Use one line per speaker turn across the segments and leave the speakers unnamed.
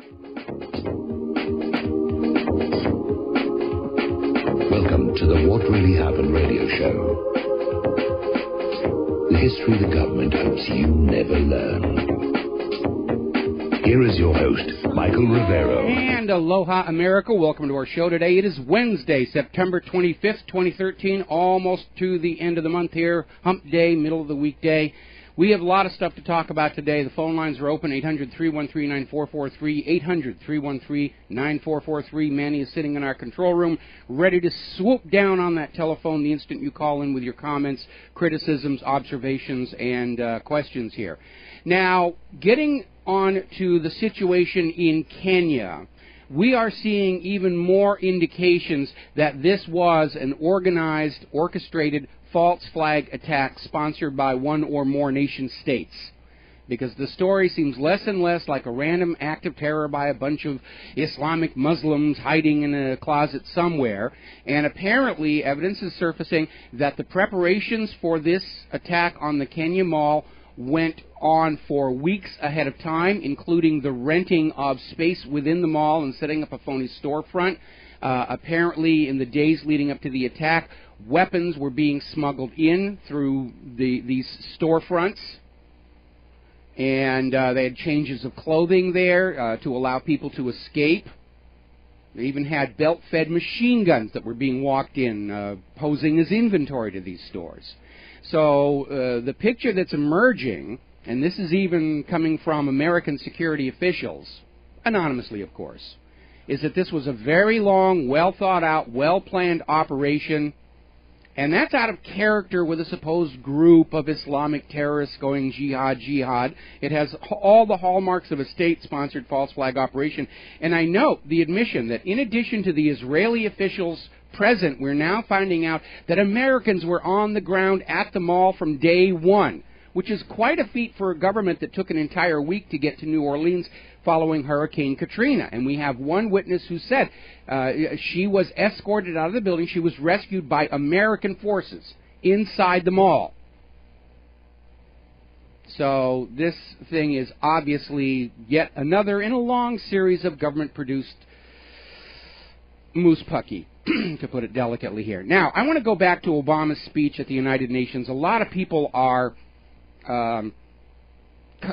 Welcome to the What Really Happened radio show. The history the government hopes you never learn. Here is your host, Michael Rivero.
And aloha, America. Welcome to our show today. It is Wednesday, September 25th, 2013, almost to the end of the month here. Hump day, middle of the weekday. We have a lot of stuff to talk about today. The phone lines are open, 800-313-9443, 800-313-9443. Manny is sitting in our control room, ready to swoop down on that telephone the instant you call in with your comments, criticisms, observations, and questions here. Now, getting on to the situation in Kenya, we are seeing even more indications that this was an organized, orchestrated false flag attack sponsored by one or more nation states, because the story seems less and less like a random act of terror by a bunch of Islamic Muslims hiding in a closet somewhere, and apparently evidence is surfacing that the preparations for this attack on the Kenya Mall went on for weeks ahead of time, including the renting of space within the mall and setting up a phony storefront. Apparently, in the days leading up to the attack, weapons were being smuggled in through these storefronts, and they had changes of clothing there to allow people to escape. They even had belt-fed machine guns that were being walked in, posing as inventory to these stores. So the picture that's emerging, and this is even coming from American security officials, anonymously of course, is that this was a very long, well-thought-out, well-planned operation, and that's out of character with a supposed group of Islamic terrorists going jihad, jihad. It has all the hallmarks of a state-sponsored false flag operation. And I note the admission that in addition to the Israeli officials present, we're now finding out that Americans were on the ground at the mall from day one, which is quite a feat for a government that took an entire week to get to New Orleans following Hurricane Katrina. And we have one witness who said she was escorted out of the building. She was rescued by American forces inside the mall. So this thing is obviously yet another in a long series of government-produced moose pucky, to put it delicately here. Now, I want to go back to Obama's speech at the United Nations. A lot of people are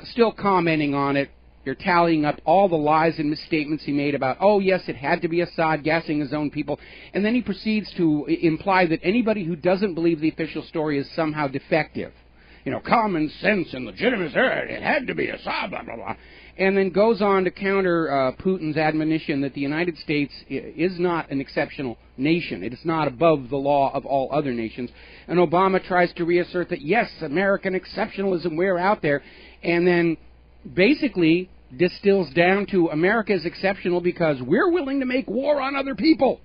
still commenting on it. They're tallying up all the lies and misstatements he made about, oh, yes, it had to be Assad gassing his own people. And then he proceeds to imply that anybody who doesn't believe the official story is somehow defective. You know, common sense and legitimacy, it had to be Assad, blah, blah, blah. And then goes on to counter Putin's admonition that the United States is not an exceptional nation. It is not above the law of all other nations. And Obama tries to reassert that, yes, American exceptionalism, we're out there. And then basically distills down to America is exceptional because we're willing to make war on other people.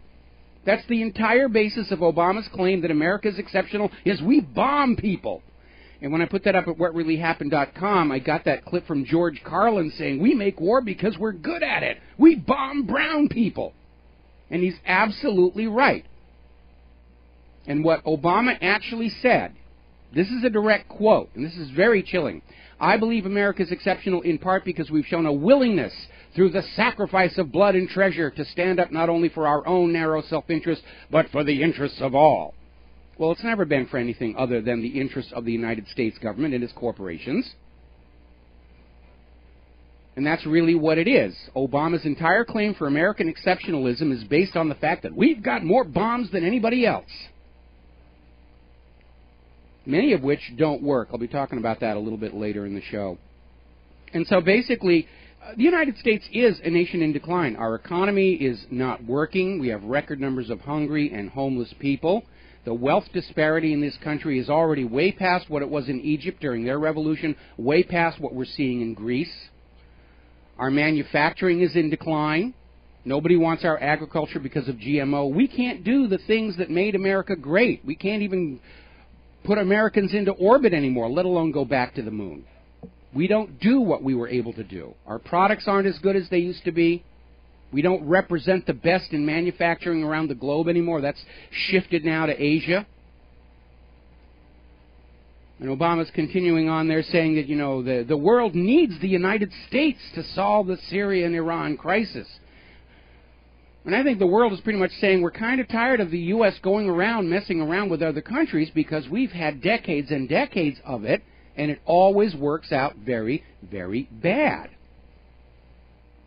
That's the entire basis of Obama's claim that America is exceptional, is we bomb people. And when I put that up at whatreallyhappened.com, I got that clip from George Carlin saying, we make war because we're good at it. We bomb brown people. And he's absolutely right. And what Obama actually said, this is a direct quote, and this is very chilling. I believe America is exceptional in part because we've shown a willingness through the sacrifice of blood and treasure to stand up not only for our own narrow self-interest, but for the interests of all. Well, it's never been for anything other than the interests of the United States government and its corporations. And that's really what it is. Obama's entire claim for American exceptionalism is based on the fact that we've got more bombs than anybody else, many of which don't work. I'll be talking about that a little bit later in the show. And so basically, the United States is a nation in decline. Our economy is not working. We have record numbers of hungry and homeless people. The wealth disparity in this country is already way past what it was in Egypt during their revolution, way past what we're seeing in Greece. Our manufacturing is in decline. Nobody wants our agriculture because of GMO. We can't do the things that made America great. We can't even put Americans into orbit anymore, let alone go back to the moon. We don't do what we were able to do. Our products aren't as good as they used to be. We don't represent the best in manufacturing around the globe anymore. That's shifted now to Asia. And Obama's continuing on there saying that, you know, the world needs the United States to solve the Syria and Iran crisis. And I think the world is pretty much saying we're kind of tired of the U.S. going around messing around with other countries because we've had decades and decades of it, and it always works out very, very bad.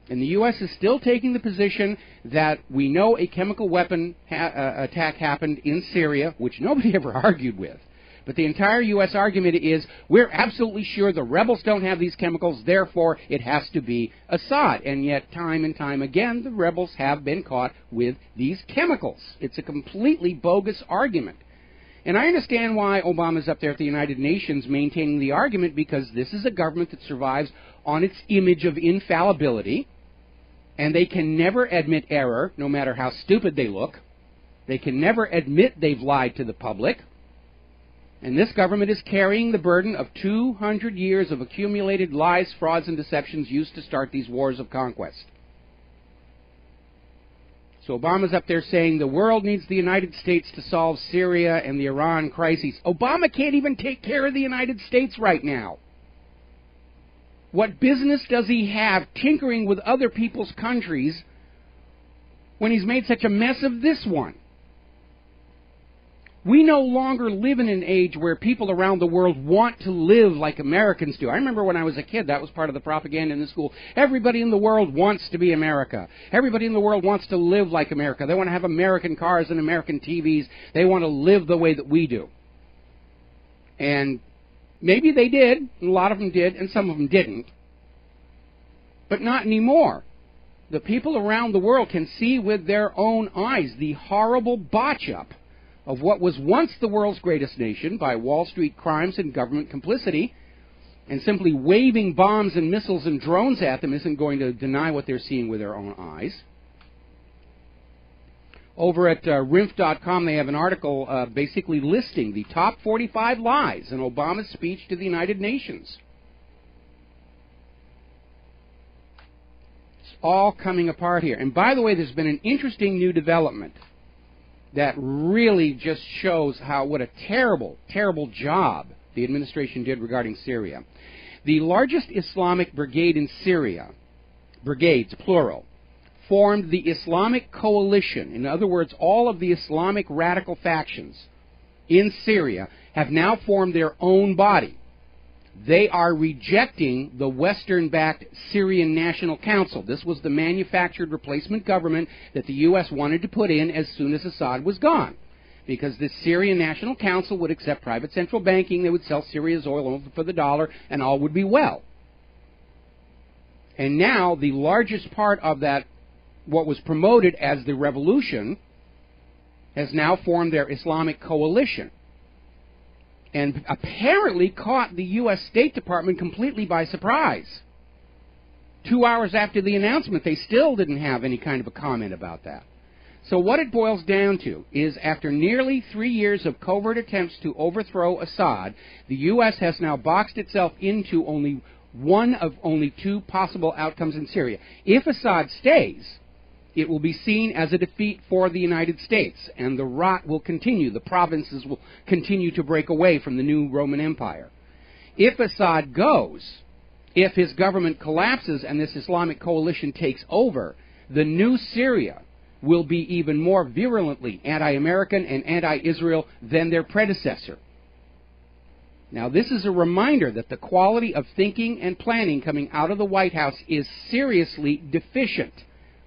And the U.S. is still taking the position that we know a chemical weapon attack happened in Syria, which nobody ever argued with. But the entire U.S. argument is, we're absolutely sure the rebels don't have these chemicals, therefore it has to be Assad. And yet, time and time again, the rebels have been caught with these chemicals. It's a completely bogus argument. And I understand why Obama's up there at the United Nations maintaining the argument, because this is a government that survives on its image of infallibility, and they can never admit error, no matter how stupid they look. They can never admit they've lied to the public. And this government is carrying the burden of 200 years of accumulated lies, frauds, and deceptions used to start these wars of conquest. So Obama's up there saying the world needs the United States to solve Syria and the Iran crises. Obama can't even take care of the United States right now. What business does he have tinkering with other people's countries when he's made such a mess of this one? We no longer live in an age where people around the world want to live like Americans do. I remember when I was a kid, that was part of the propaganda in the school. Everybody in the world wants to be America. Everybody in the world wants to live like America. They want to have American cars and American TVs. They want to live the way that we do. And maybe they did, and a lot of them did, and some of them didn't. But not anymore. The people around the world can see with their own eyes the horrible botch-up of what was once the world's greatest nation by Wall Street crimes and government complicity, and simply waving bombs and missiles and drones at them isn't going to deny what they're seeing with their own eyes. Over at RINF.com, they have an article basically listing the top 45 lies in Obama's speech to the United Nations. It's all coming apart here. And by the way, there's been an interesting new development that really just shows what a terrible, terrible job the administration did regarding Syria. The largest Islamic brigade in Syria, brigades, plural, formed the Islamic Coalition. In other words, all of the Islamic radical factions in Syria have now formed their own body. They are rejecting the Western-backed Syrian National Council. This was the manufactured replacement government that the U.S. wanted to put in as soon as Assad was gone, because the Syrian National Council would accept private central banking, they would sell Syria's oil over for the dollar, and all would be well. And now the largest part of that, what was promoted as the revolution, has now formed their Islamic Coalition, and apparently caught the U.S. State Department completely by surprise. 2 hours after the announcement, they still didn't have any kind of a comment about that. So what it boils down to is, after nearly 3 years of covert attempts to overthrow Assad, the U.S. has now boxed itself into only one of only two possible outcomes in Syria. If Assad stays, it will be seen as a defeat for the United States, and the rot will continue. The provinces will continue to break away from the new Roman Empire. If Assad goes, if his government collapses and this Islamic coalition takes over, the new Syria will be even more virulently anti-American and anti-Israel than their predecessor. Now, this is a reminder that the quality of thinking and planning coming out of the White House is seriously deficient,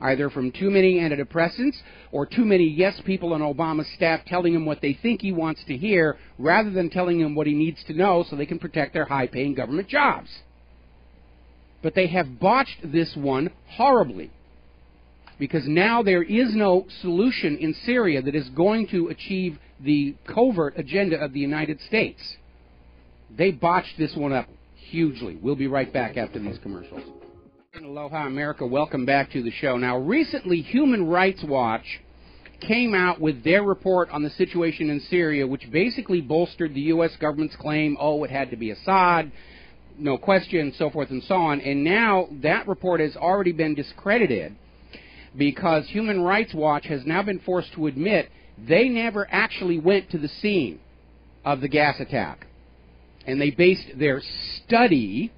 either from too many antidepressants or too many yes people on Obama's staff telling him what they think he wants to hear rather than telling him what he needs to know so they can protect their high-paying government jobs. But they have botched this one horribly, because now there is no solution in Syria that is going to achieve the covert agenda of the United States. They botched this one up hugely. We'll be right back after these commercials. Aloha, America. Welcome back to the show. Now, recently, Human Rights Watch came out with their report on the situation in Syria, which basically bolstered the U.S. government's claim, oh, it had to be Assad, no question, so forth and so on. And now that report has already been discredited because Human Rights Watch has now been forced to admit they never actually went to the scene of the gas attack. And they based their study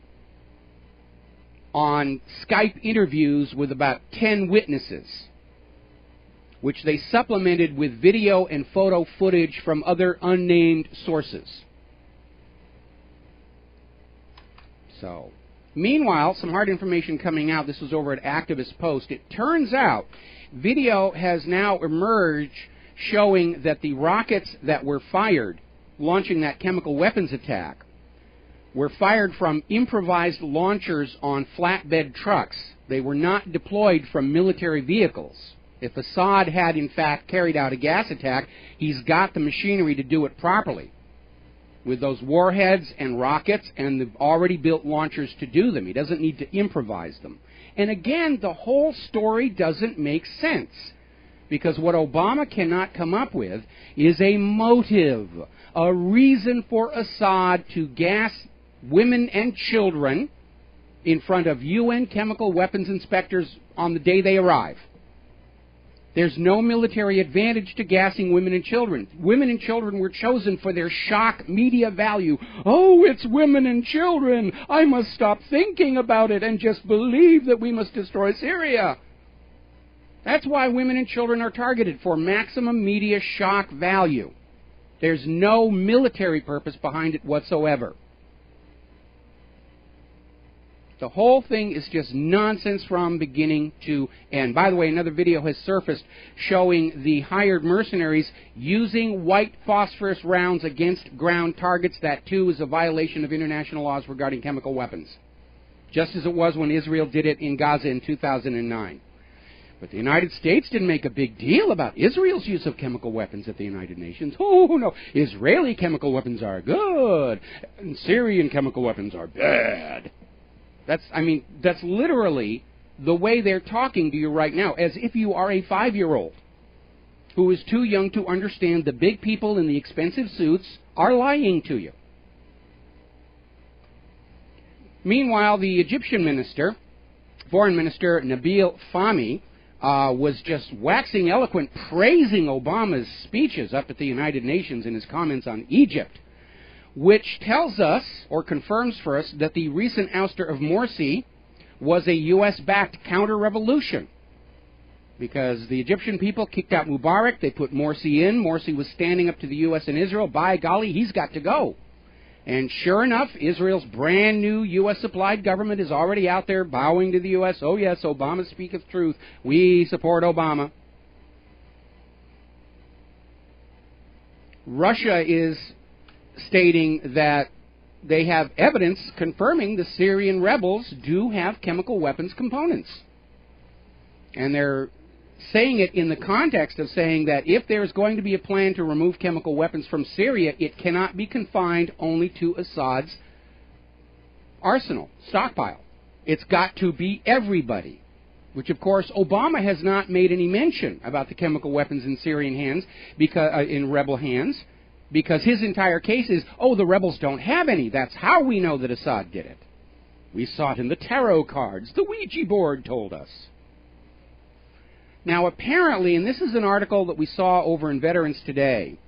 on Skype interviews with about 10 witnesses, which they supplemented with video and photo footage from other unnamed sources. So, meanwhile, some hard information coming out. This was over at Activist Post. It turns out video has now emerged showing that the rockets that were fired launching that chemical weapons attack were fired from improvised launchers on flatbed trucks. They were not deployed from military vehicles. If Assad had, in fact, carried out a gas attack, he's got the machinery to do it properly, with those warheads and rockets and the already built launchers to do them. He doesn't need to improvise them. And again, the whole story doesn't make sense, because what Obama cannot come up with is a motive, a reason for Assad to gas women and children in front of UN chemical weapons inspectors on the day they arrive. There's no military advantage to gassing women and children. Women and children were chosen for their shock media value. Oh, it's women and children. I must stop thinking about it and just believe that we must destroy Syria. That's why women and children are targeted, for maximum media shock value. There's no military purpose behind it whatsoever. The whole thing is just nonsense from beginning to end. By the way, another video has surfaced showing the hired mercenaries using white phosphorus rounds against ground targets. That, too, is a violation of international laws regarding chemical weapons, just as it was when Israel did it in Gaza in 2009. But the United States didn't make a big deal about Israel's use of chemical weapons at the United Nations. Oh, no, Israeli chemical weapons are good, and Syrian chemical weapons are bad. That's literally the way they're talking to you right now, as if you are a 5-year-old who is too young to understand the big people in the expensive suits are lying to you. Meanwhile, the Egyptian minister, Foreign Minister Nabil Fahmy, was just waxing eloquent, praising Obama's speeches up at the United Nations in his comments on Egypt, which tells us, or confirms for us, that the recent ouster of Morsi was a U.S.-backed counter-revolution. Because the Egyptian people kicked out Mubarak, they put Morsi in. Morsi was standing up to the U.S. and Israel. By golly, he's got to go. And sure enough, Israel's brand new U.S.-supplied government is already out there bowing to the U.S. Oh yes, Obama speaketh truth. We support Obama. Russia is stating that they have evidence confirming the Syrian rebels do have chemical weapons components. And they're saying it in the context of saying that if there's going to be a plan to remove chemical weapons from Syria, it cannot be confined only to Assad's arsenal, stockpile. It's got to be everybody, which, of course, Obama has not made any mention about the chemical weapons in Syrian hands, because in rebel hands, because his entire case is, oh, the rebels don't have any. That's how we know that Assad did it. We saw it in the tarot cards. The Ouija board told us. Now, apparently, and this is an article that we saw over in Veterans Today,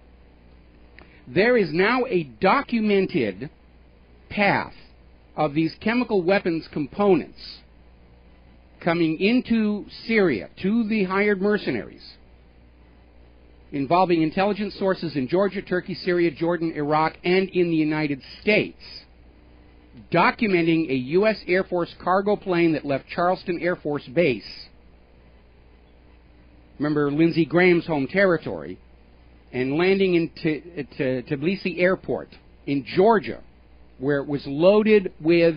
there is now a documented path of these chemical weapons components coming into Syria to the hired mercenaries, involving intelligence sources in Georgia, Turkey, Syria, Jordan, Iraq, and in the United States, documenting a U.S. Air Force cargo plane that left Charleston Air Force Base. Remember, Lindsey Graham's home territory, and landing in Tbilisi Airport in Georgia, where it was loaded with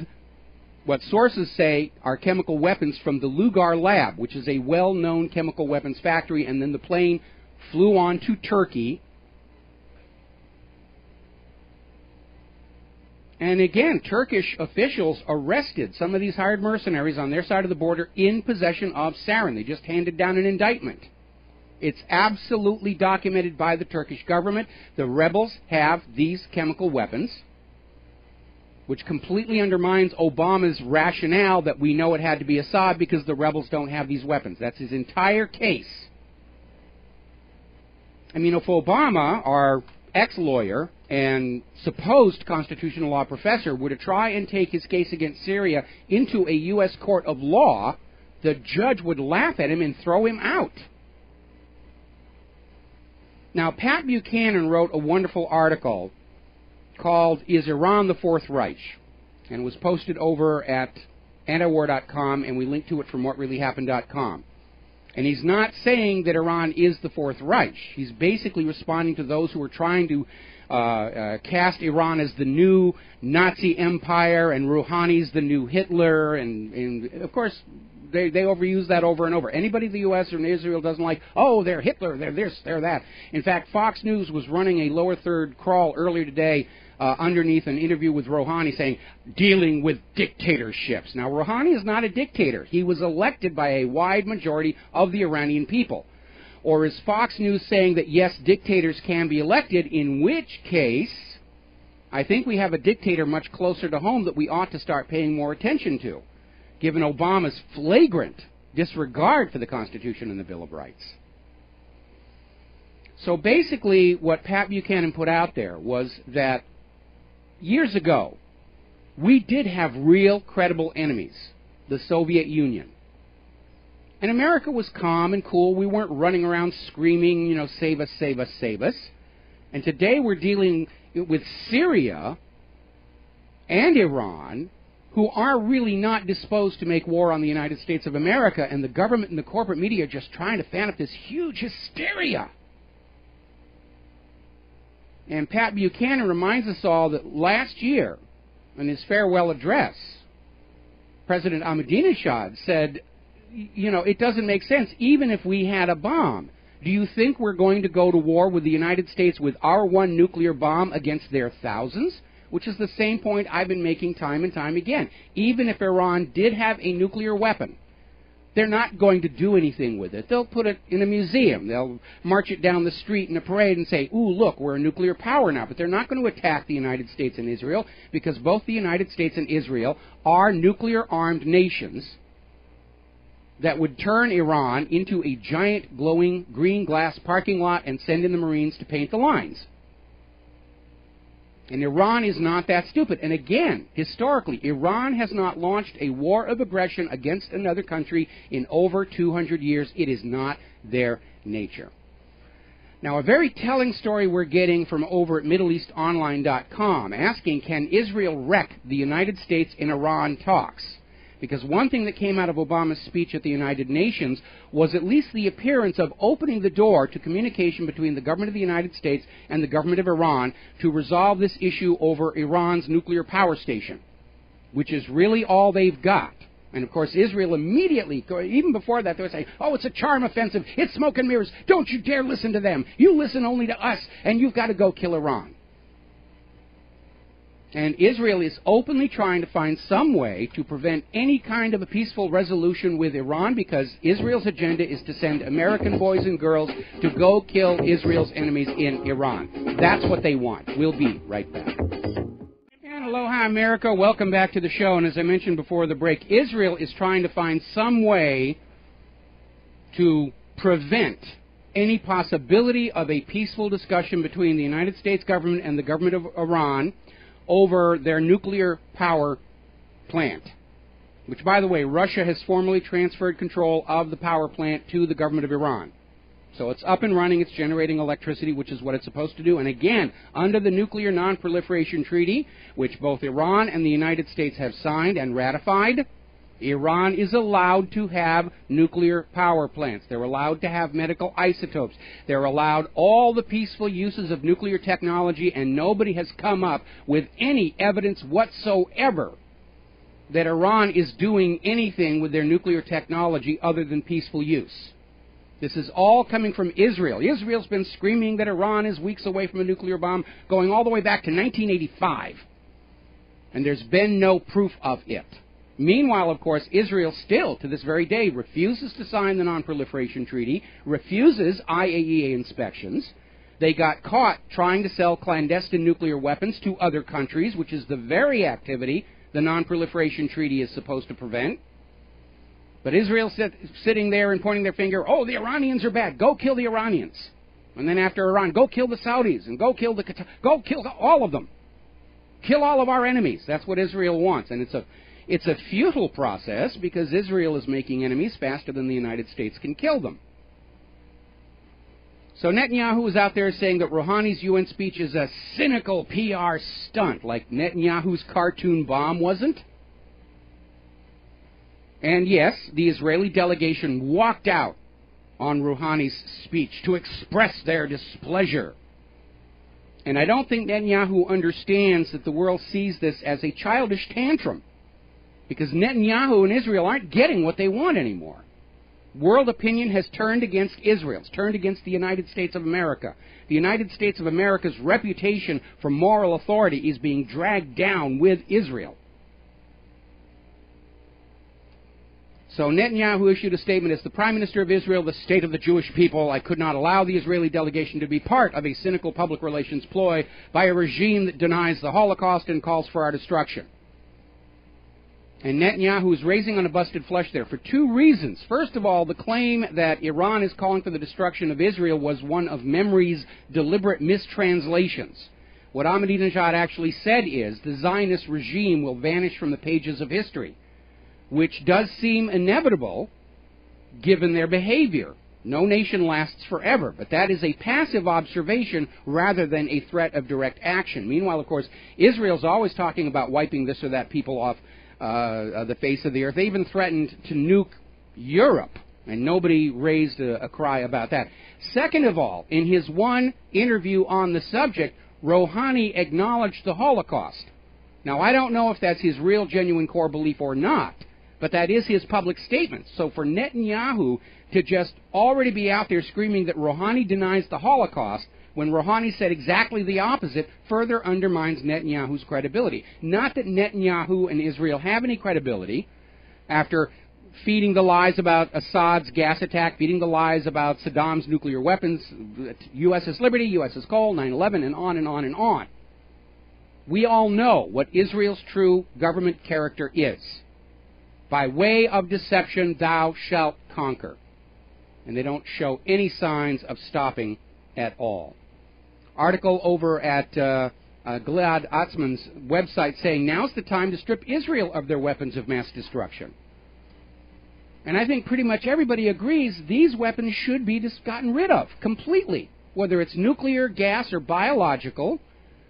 what sources say are chemical weapons from the Lugar Lab, which is a well-known chemical weapons factory, and then the plane flew on to Turkey. And again, Turkish officials arrested some of these hired mercenaries on their side of the border in possession of sarin. They just handed down an indictment. It's absolutely documented by the Turkish government. The rebels have these chemical weapons, which completely undermines Obama's rationale that we know it had to be Assad because the rebels don't have these weapons. That's his entire case. I mean, if Obama, our ex-lawyer and supposed constitutional law professor were to try and take his case against Syria into a U.S. court of law, the judge would laugh at him and throw him out. Now, Pat Buchanan wrote a wonderful article called Is Iran the Fourth Reich? And it was posted over at antiwar.com, and we linked to it from whatreallyhappened.com. And he's not saying that Iran is the Fourth Reich. He's basically responding to those who are trying to cast Iran as the new Nazi empire and Rouhani's the new Hitler. And of course, they overuse that over and over. Anybody in the U.S. or in Israel doesn't like, oh, they're Hitler, they're this, they're that. In fact, Fox News was running a lower third crawl earlier today underneath an interview with Rouhani saying, dealing with dictatorships. Now, Rouhani is not a dictator. He was elected by a wide majority of the Iranian people. Or is Fox News saying that, yes, dictators can be elected, in which case, I think we have a dictator much closer to home that we ought to start paying more attention to, given Obama's flagrant disregard for the Constitution and the Bill of Rights. So basically, what Pat Buchanan put out there was that years ago, we did have real credible enemies, the Soviet Union. And America was calm and cool. We weren't running around screaming, save us, save us, save us. And today we're dealing with Syria and Iran, who are really not disposed to make war on the United States of America, and the government and the corporate media are just trying to fan up this huge hysteria. And Pat Buchanan reminds us all that last year, in his farewell address, President Ahmadinejad said, it doesn't make sense, even if we had a bomb. Do you think we're going to go to war with the United States with our one nuclear bomb against their thousands? Which is the same point I've been making time and time again. Even if Iran did have a nuclear weapon, they're not going to do anything with it. They'll put it in a museum. They'll march it down the street in a parade and say, ooh, look, we're a nuclear power now. But they're not going to attack the United States and Israel, because both the United States and Israel are nuclear-armed nations that would turn Iran into a giant glowing green glass parking lot and send in the Marines to paint the lines. And Iran is not that stupid. And again, historically, Iran has not launched a war of aggression against another country in over 200 years. It is not their nature. Now, a very telling story we're getting from over at MiddleEastOnline.com asking, can Israel wreck the United States in Iran talks? Because one thing that came out of Obama's speech at the United Nations was at least the appearance of opening the door to communication between the government of the United States and the government of Iran to resolve this issue over Iran's nuclear power station, which is really all they've got. And, of course, Israel immediately, even before that, they would say, oh, it's a charm offensive, it's smoke and mirrors, don't you dare listen to them, you listen only to us, and you've got to go kill Iran. And Israel is openly trying to find some way to prevent any kind of a peaceful resolution with Iran, because Israel's agenda is to send American boys and girls to go kill Israel's enemies in Iran. That's what they want. We'll be right back. And aloha, America. Welcome back to the show. And as I mentioned before the break, Israel is trying to find some way to prevent any possibility of a peaceful discussion between the United States government and the government of Iran over their nuclear power plant, which, by the way, Russia has formally transferred control of the power plant to the government of Iran. So it's up and running, it's generating electricity, which is what it's supposed to do. And again, under the Nuclear Non-Proliferation Treaty, which both Iran and the United States have signed and ratified, Iran is allowed to have nuclear power plants. They're allowed to have medical isotopes. They're allowed all the peaceful uses of nuclear technology, and nobody has come up with any evidence whatsoever that Iran is doing anything with their nuclear technology other than peaceful use. This is all coming from Israel. Israel's been screaming that Iran is weeks away from a nuclear bomb, going all the way back to 1985. And there's been no proof of it. Meanwhile, of course, Israel still, to this very day, refuses to sign the Non-Proliferation Treaty, refuses IAEA inspections. They got caught trying to sell clandestine nuclear weapons to other countries, which is the very activity the Non-Proliferation Treaty is supposed to prevent. But Israel's sitting there and pointing their finger, oh, the Iranians are bad, go kill the Iranians. And then after Iran, go kill the Saudis and go kill all of them. Kill all of our enemies. That's what Israel wants. And it's a futile process because Israel is making enemies faster than the United States can kill them. So Netanyahu is out there saying that Rouhani's UN speech is a cynical PR stunt, like Netanyahu's cartoon bomb wasn't. And yes, the Israeli delegation walked out on Rouhani's speech to express their displeasure. And I don't think Netanyahu understands that the world sees this as a childish tantrum, because Netanyahu and Israel aren't getting what they want anymore. World opinion has turned against Israel. It's turned against the United States of America. The United States of America's reputation for moral authority is being dragged down with Israel. So Netanyahu issued a statement as the Prime Minister of Israel, the state of the Jewish people. I could not allow the Israeli delegation to be part of a cynical public relations ploy by a regime that denies the Holocaust and calls for our destruction. And Netanyahu is raising on a busted flesh there for two reasons. First of all, the claim that Iran is calling for the destruction of Israel was one of memory's deliberate mistranslations. What Ahmadinejad actually said is the Zionist regime will vanish from the pages of history, which does seem inevitable given their behavior. No nation lasts forever, but that is a passive observation rather than a threat of direct action. Meanwhile, of course, Israel's always talking about wiping this or that people off the face of the earth. They even threatened to nuke Europe, and nobody raised a cry about that. Second of all, in his one interview on the subject, Rouhani acknowledged the Holocaust. Now, I don't know if that's his real, genuine core belief or not, but that is his public statement. So for Netanyahu to just already be out there screaming that Rouhani denies the Holocaust when Rouhani said exactly the opposite further undermines Netanyahu's credibility. Not that Netanyahu and Israel have any credibility after feeding the lies about Assad's gas attack, feeding the lies about Saddam's nuclear weapons, U.S.'s liberty, U.S.'s coal, 9/11, and on and on and on. We all know what Israel's true government character is. By way of deception, thou shalt conquer. And they don't show any signs of stopping at all. Article over at Gilad Atzmon's website saying, now's the time to strip Israel of their weapons of mass destruction. And I think pretty much everybody agrees these weapons should be gotten rid of completely. Whether it's nuclear, gas, or biological,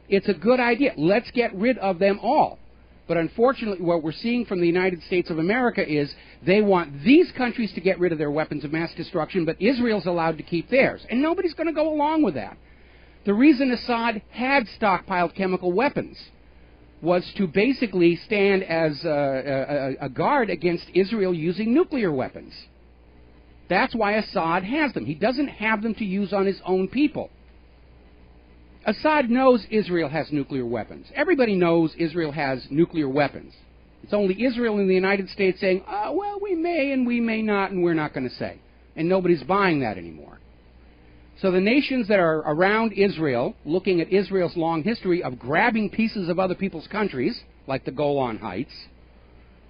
it's a good idea. Let's get rid of them all. But unfortunately, what we're seeing from the United States of America is they want these countries to get rid of their weapons of mass destruction, but Israel's allowed to keep theirs. And nobody's going to go along with that. The reason Assad had stockpiled chemical weapons was to basically stand as a guard against Israel using nuclear weapons. That's why Assad has them. He doesn't have them to use on his own people. Assad knows Israel has nuclear weapons. Everybody knows Israel has nuclear weapons. It's only Israel and the United States saying, oh, well, we may and we may not, and we're not going to say. And nobody's buying that anymore. So the nations that are around Israel, looking at Israel's long history of grabbing pieces of other people's countries, like the Golan Heights,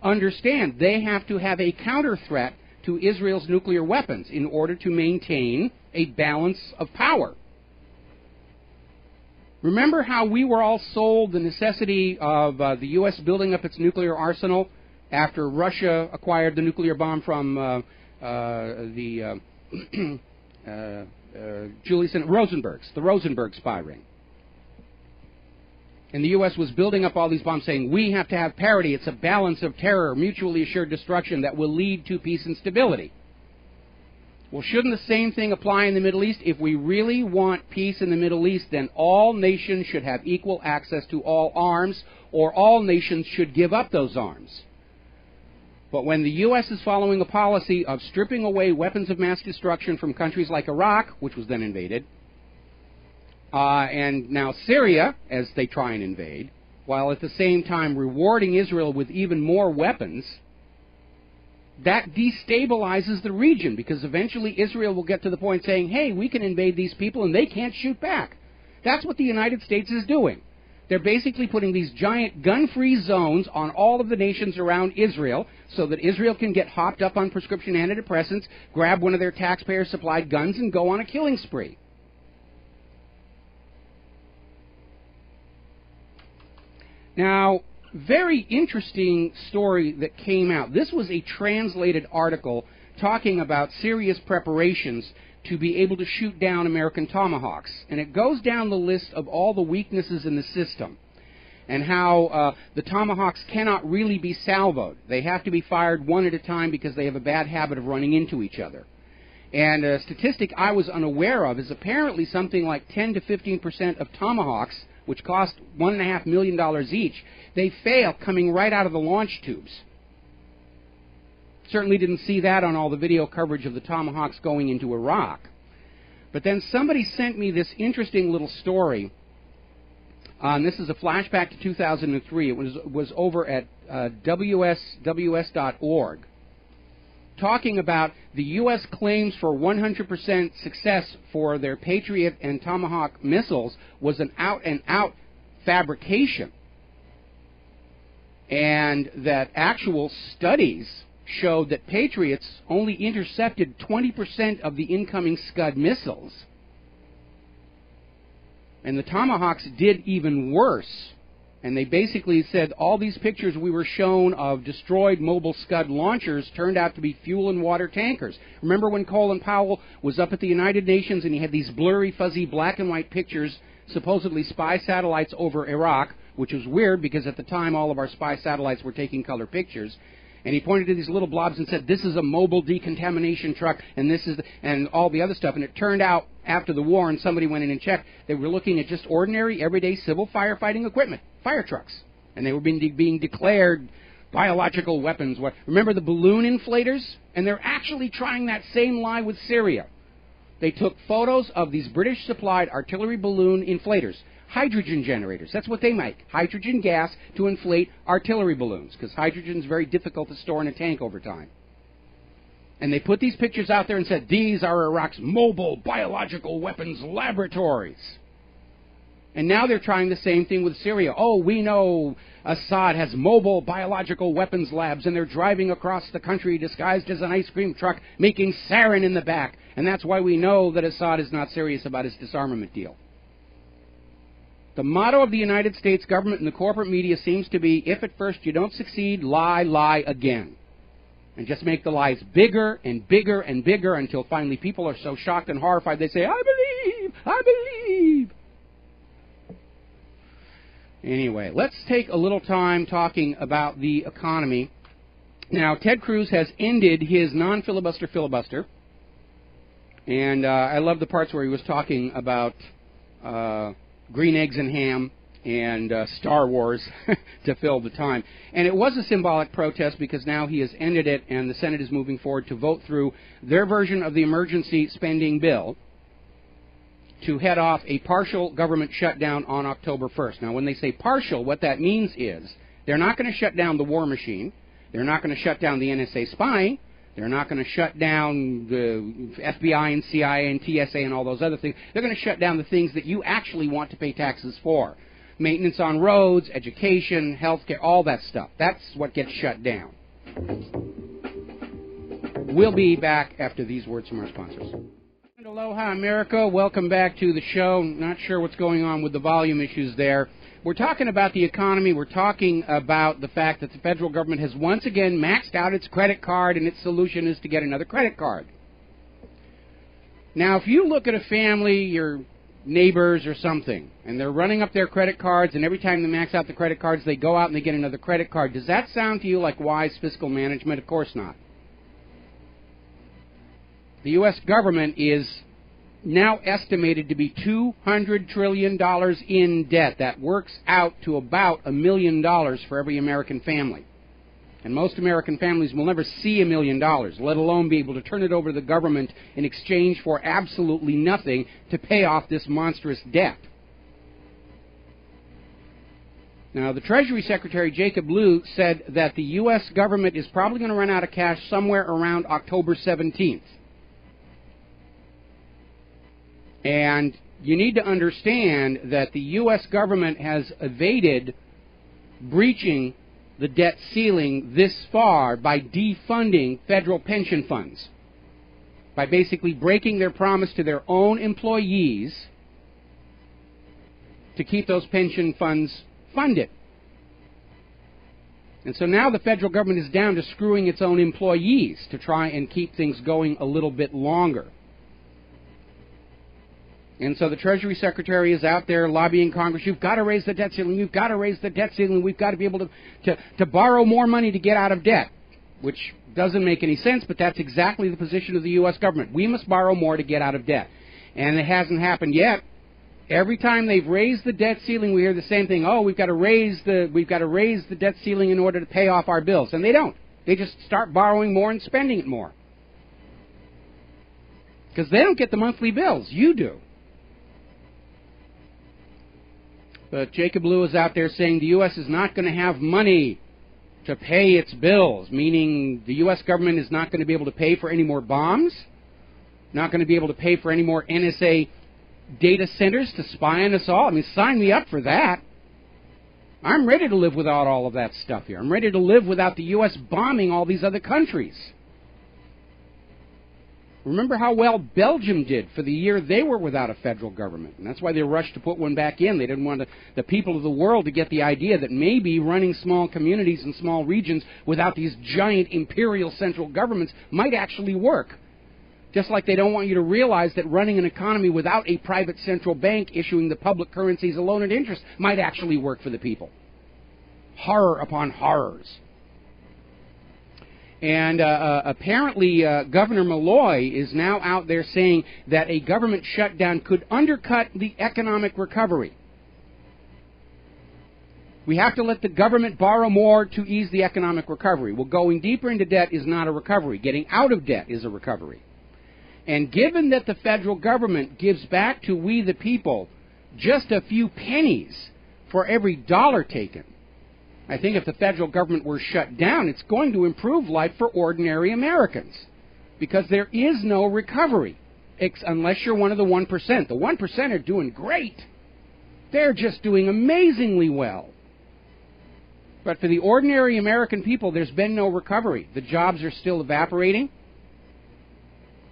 understand they have to have a counter threat to Israel's nuclear weapons in order to maintain a balance of power. Remember how we were all sold the necessity of the U.S. building up its nuclear arsenal after Russia acquired the nuclear bomb from the Rosenberg spy ring. And the U.S. was building up all these bombs saying, we have to have parity, it's a balance of terror, mutually assured destruction that will lead to peace and stability. Well, shouldn't the same thing apply in the Middle East? If we really want peace in the Middle East, then all nations should have equal access to all arms, or all nations should give up those arms. But when the U.S. is following a policy of stripping away weapons of mass destruction from countries like Iraq, which was then invaded, and now Syria, as they try and invade, while at the same time rewarding Israel with even more weapons, that destabilizes the region, because eventually Israel will get to the point saying, hey, we can invade these people and they can't shoot back. That's what the United States is doing. They're basically putting these giant gun-free zones on all of the nations around Israel so that Israel can get hopped up on prescription antidepressants, grab one of their taxpayer-supplied guns, and go on a killing spree. Now, very interesting story that came out. This was a translated article talking about serious preparations to be able to shoot down American Tomahawks. And it goes down the list of all the weaknesses in the system and how the Tomahawks cannot really be salvoed. They have to be fired one at a time because they have a bad habit of running into each other. And a statistic I was unaware of is apparently something like 10 to 15% of Tomahawks, which cost $1.5 million each, they fail coming right out of the launch tubes. Certainly didn't see that on all the video coverage of the Tomahawks going into Iraq. But then somebody sent me this interesting little story. This is a flashback to 2003. It was over at ws.org, talking about the U.S. claims for 100% success for their Patriot and Tomahawk missiles was an out-and-out fabrication, and that actual studies showed that Patriots only intercepted 20% of the incoming Scud missiles, and the Tomahawks did even worse. And they basically said all these pictures we were shown of destroyed mobile Scud launchers turned out to be fuel and water tankers. Remember when Colin Powell was up at the United Nations and he had these blurry, fuzzy, black and white pictures, supposedly spy satellites over Iraq, which was weird because at the time all of our spy satellites were taking color pictures. And he pointed to these little blobs and said, this is a mobile decontamination truck, and this is, and all the other stuff. And it turned out after the war, and somebody went in and checked, they were looking at just ordinary, everyday civil firefighting equipment, fire trucks. And they were being declared biological weapons. Remember the balloon inflators? And they're actually trying that same lie with Syria. They took photos of these British-supplied artillery balloon inflators. Hydrogen generators. That's what they make. Hydrogen gas to inflate artillery balloons, because hydrogen is very difficult to store in a tank over time. And they put these pictures out there and said, these are Iraq's mobile biological weapons laboratories. And now they're trying the same thing with Syria. Oh, we know Assad has mobile biological weapons labs, and they're driving across the country disguised as an ice cream truck, making sarin in the back. And that's why we know that Assad is not serious about his disarmament deal. The motto of the United States government and the corporate media seems to be, if at first you don't succeed, lie, lie again. And just make the lies bigger and bigger and bigger until finally people are so shocked and horrified they say, I believe, I believe. Anyway, let's take a little time talking about the economy. Now, Ted Cruz has ended his non-filibuster filibuster. And I love the parts where he was talking about green eggs and ham and Star Wars to fill the time. And it was a symbolic protest because now he has ended it and the Senate is moving forward to vote through their version of the emergency spending bill to head off a partial government shutdown on October 1st. Now, when they say partial, what that means is they're not going to shut down the war machine. They're not going to shut down the NSA spying. They're not going to shut down the FBI and CIA and TSA and all those other things. They're going to shut down the things that you actually want to pay taxes for. Maintenance on roads, education, health care, all that stuff. That's what gets shut down. We'll be back after these words from our sponsors. Aloha, America. Welcome back to the show. Not sure what's going on with the volume issues there. We're talking about the economy. We're talking about the fact that the federal government has once again maxed out its credit card, and its solution is to get another credit card. Now, if you look at a family, your neighbors or something, and they're running up their credit cards, and every time they max out the credit cards, they go out and they get another credit card. Does that sound to you like wise fiscal management? Of course not. The U.S. government is now estimated to be $200 trillion in debt. That works out to about $1 million for every American family. And most American families will never see $1 million, let alone be able to turn it over to the government in exchange for absolutely nothing to pay off this monstrous debt. Now, the Treasury Secretary, Jacob Lew, said that the U.S. government is probably going to run out of cash somewhere around October 17th. And you need to understand that the U.S. government has evaded breaching the debt ceiling this far by defunding federal pension funds, by basically breaking their promise to their own employees to keep those pension funds funded. And so now the federal government is down to screwing its own employees to try and keep things going a little bit longer. And so the Treasury Secretary is out there lobbying Congress, you've got to raise the debt ceiling, you've got to raise the debt ceiling, we've got to be able to borrow more money to get out of debt, which doesn't make any sense, but that's exactly the position of the U.S. government. We must borrow more to get out of debt. And it hasn't happened yet. Every time they've raised the debt ceiling, we hear the same thing, oh, we've got to raise the debt ceiling in order to pay off our bills. And they don't. They just start borrowing more and spending it more. Because they don't get the monthly bills. You do. But Jacob Lew is out there saying the U.S. is not going to have money to pay its bills, meaning the U.S. government is not going to be able to pay for any more bombs, not going to be able to pay for any more NSA data centers to spy on us all. I mean, sign me up for that. I'm ready to live without all of that stuff here. I'm ready to live without the U.S. bombing all these other countries. Remember how well Belgium did for the year they were without a federal government. And that's why they rushed to put one back in. They didn't want the people of the world to get the idea that maybe running small communities and small regions without these giant imperial central governments might actually work. Just like they don't want you to realize that running an economy without a private central bank issuing the public currencies alone at interest might actually work for the people. Horror upon horrors. And apparently Governor Malloy is now out there saying that a government shutdown could undercut the economic recovery. We have to let the government borrow more to ease the economic recovery. Well, going deeper into debt is not a recovery. Getting out of debt is a recovery. And given that the federal government gives back to we the people just a few pennies for every dollar taken, I think if the federal government were shut down, it's going to improve life for ordinary Americans. Because there is no recovery, unless you're one of the 1%. The 1% are doing great. They're just doing amazingly well. But for the ordinary American people, there's been no recovery. The jobs are still evaporating.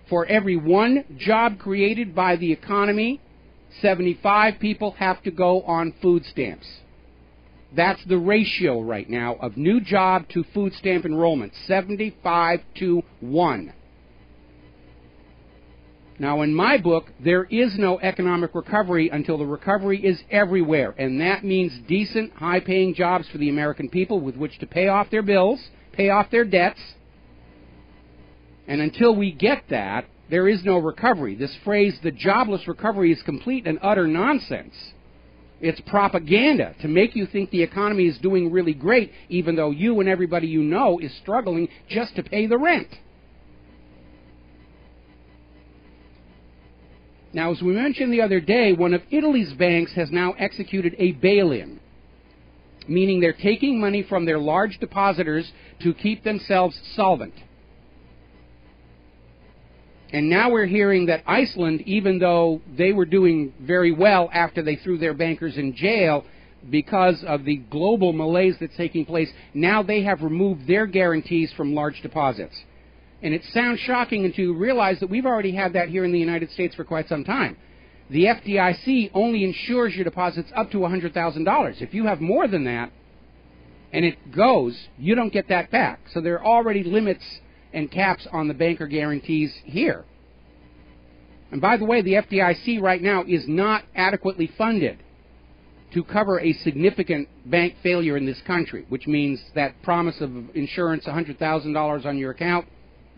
For every one job created by the economy, 75 people have to go on food stamps. That's the ratio right now of new job to food stamp enrollment, 75 to 1. Now, in my book, there is no economic recovery until the recovery is everywhere, and that means decent, high-paying jobs for the American people with which to pay off their bills, pay off their debts. And until we get that, there is no recovery. This phrase, the jobless recovery, is complete and utter nonsense. It's propaganda to make you think the economy is doing really great, even though you and everybody you know is struggling just to pay the rent. Now, as we mentioned the other day, one of Italy's banks has now executed a bail-in, meaning they're taking money from their large depositors to keep themselves solvent. And now we're hearing that Iceland, even though they were doing very well after they threw their bankers in jail because of the global malaise that's taking place, now they have removed their guarantees from large deposits. And it sounds shocking until you realize that we've already had that here in the United States for quite some time. The FDIC only insures your deposits up to $100,000. If you have more than that and it goes, you don't get that back. So there are already limits and caps on the banker guarantees here. And by the way, the FDIC right now is not adequately funded to cover a significant bank failure in this country, which means that promise of insurance, $100,000 on your account,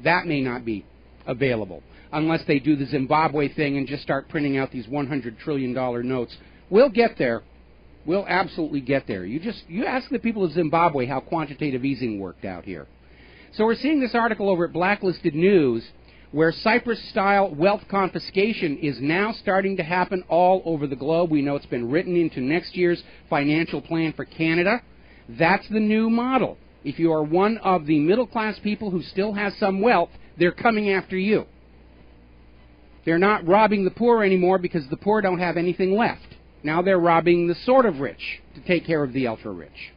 that may not be available unless they do the Zimbabwe thing and just start printing out these $100 trillion notes. We'll get there. We'll absolutely get there. You ask the people of Zimbabwe how quantitative easing worked out here. So we're seeing this article over at Blacklisted News where Cyprus-style wealth confiscation is now starting to happen all over the globe. We know it's been written into next year's financial plan for Canada. That's the new model. If you are one of the middle-class people who still has some wealth, they're coming after you. They're not robbing the poor anymore because the poor don't have anything left. Now they're robbing the sort of rich to take care of the ultra-rich.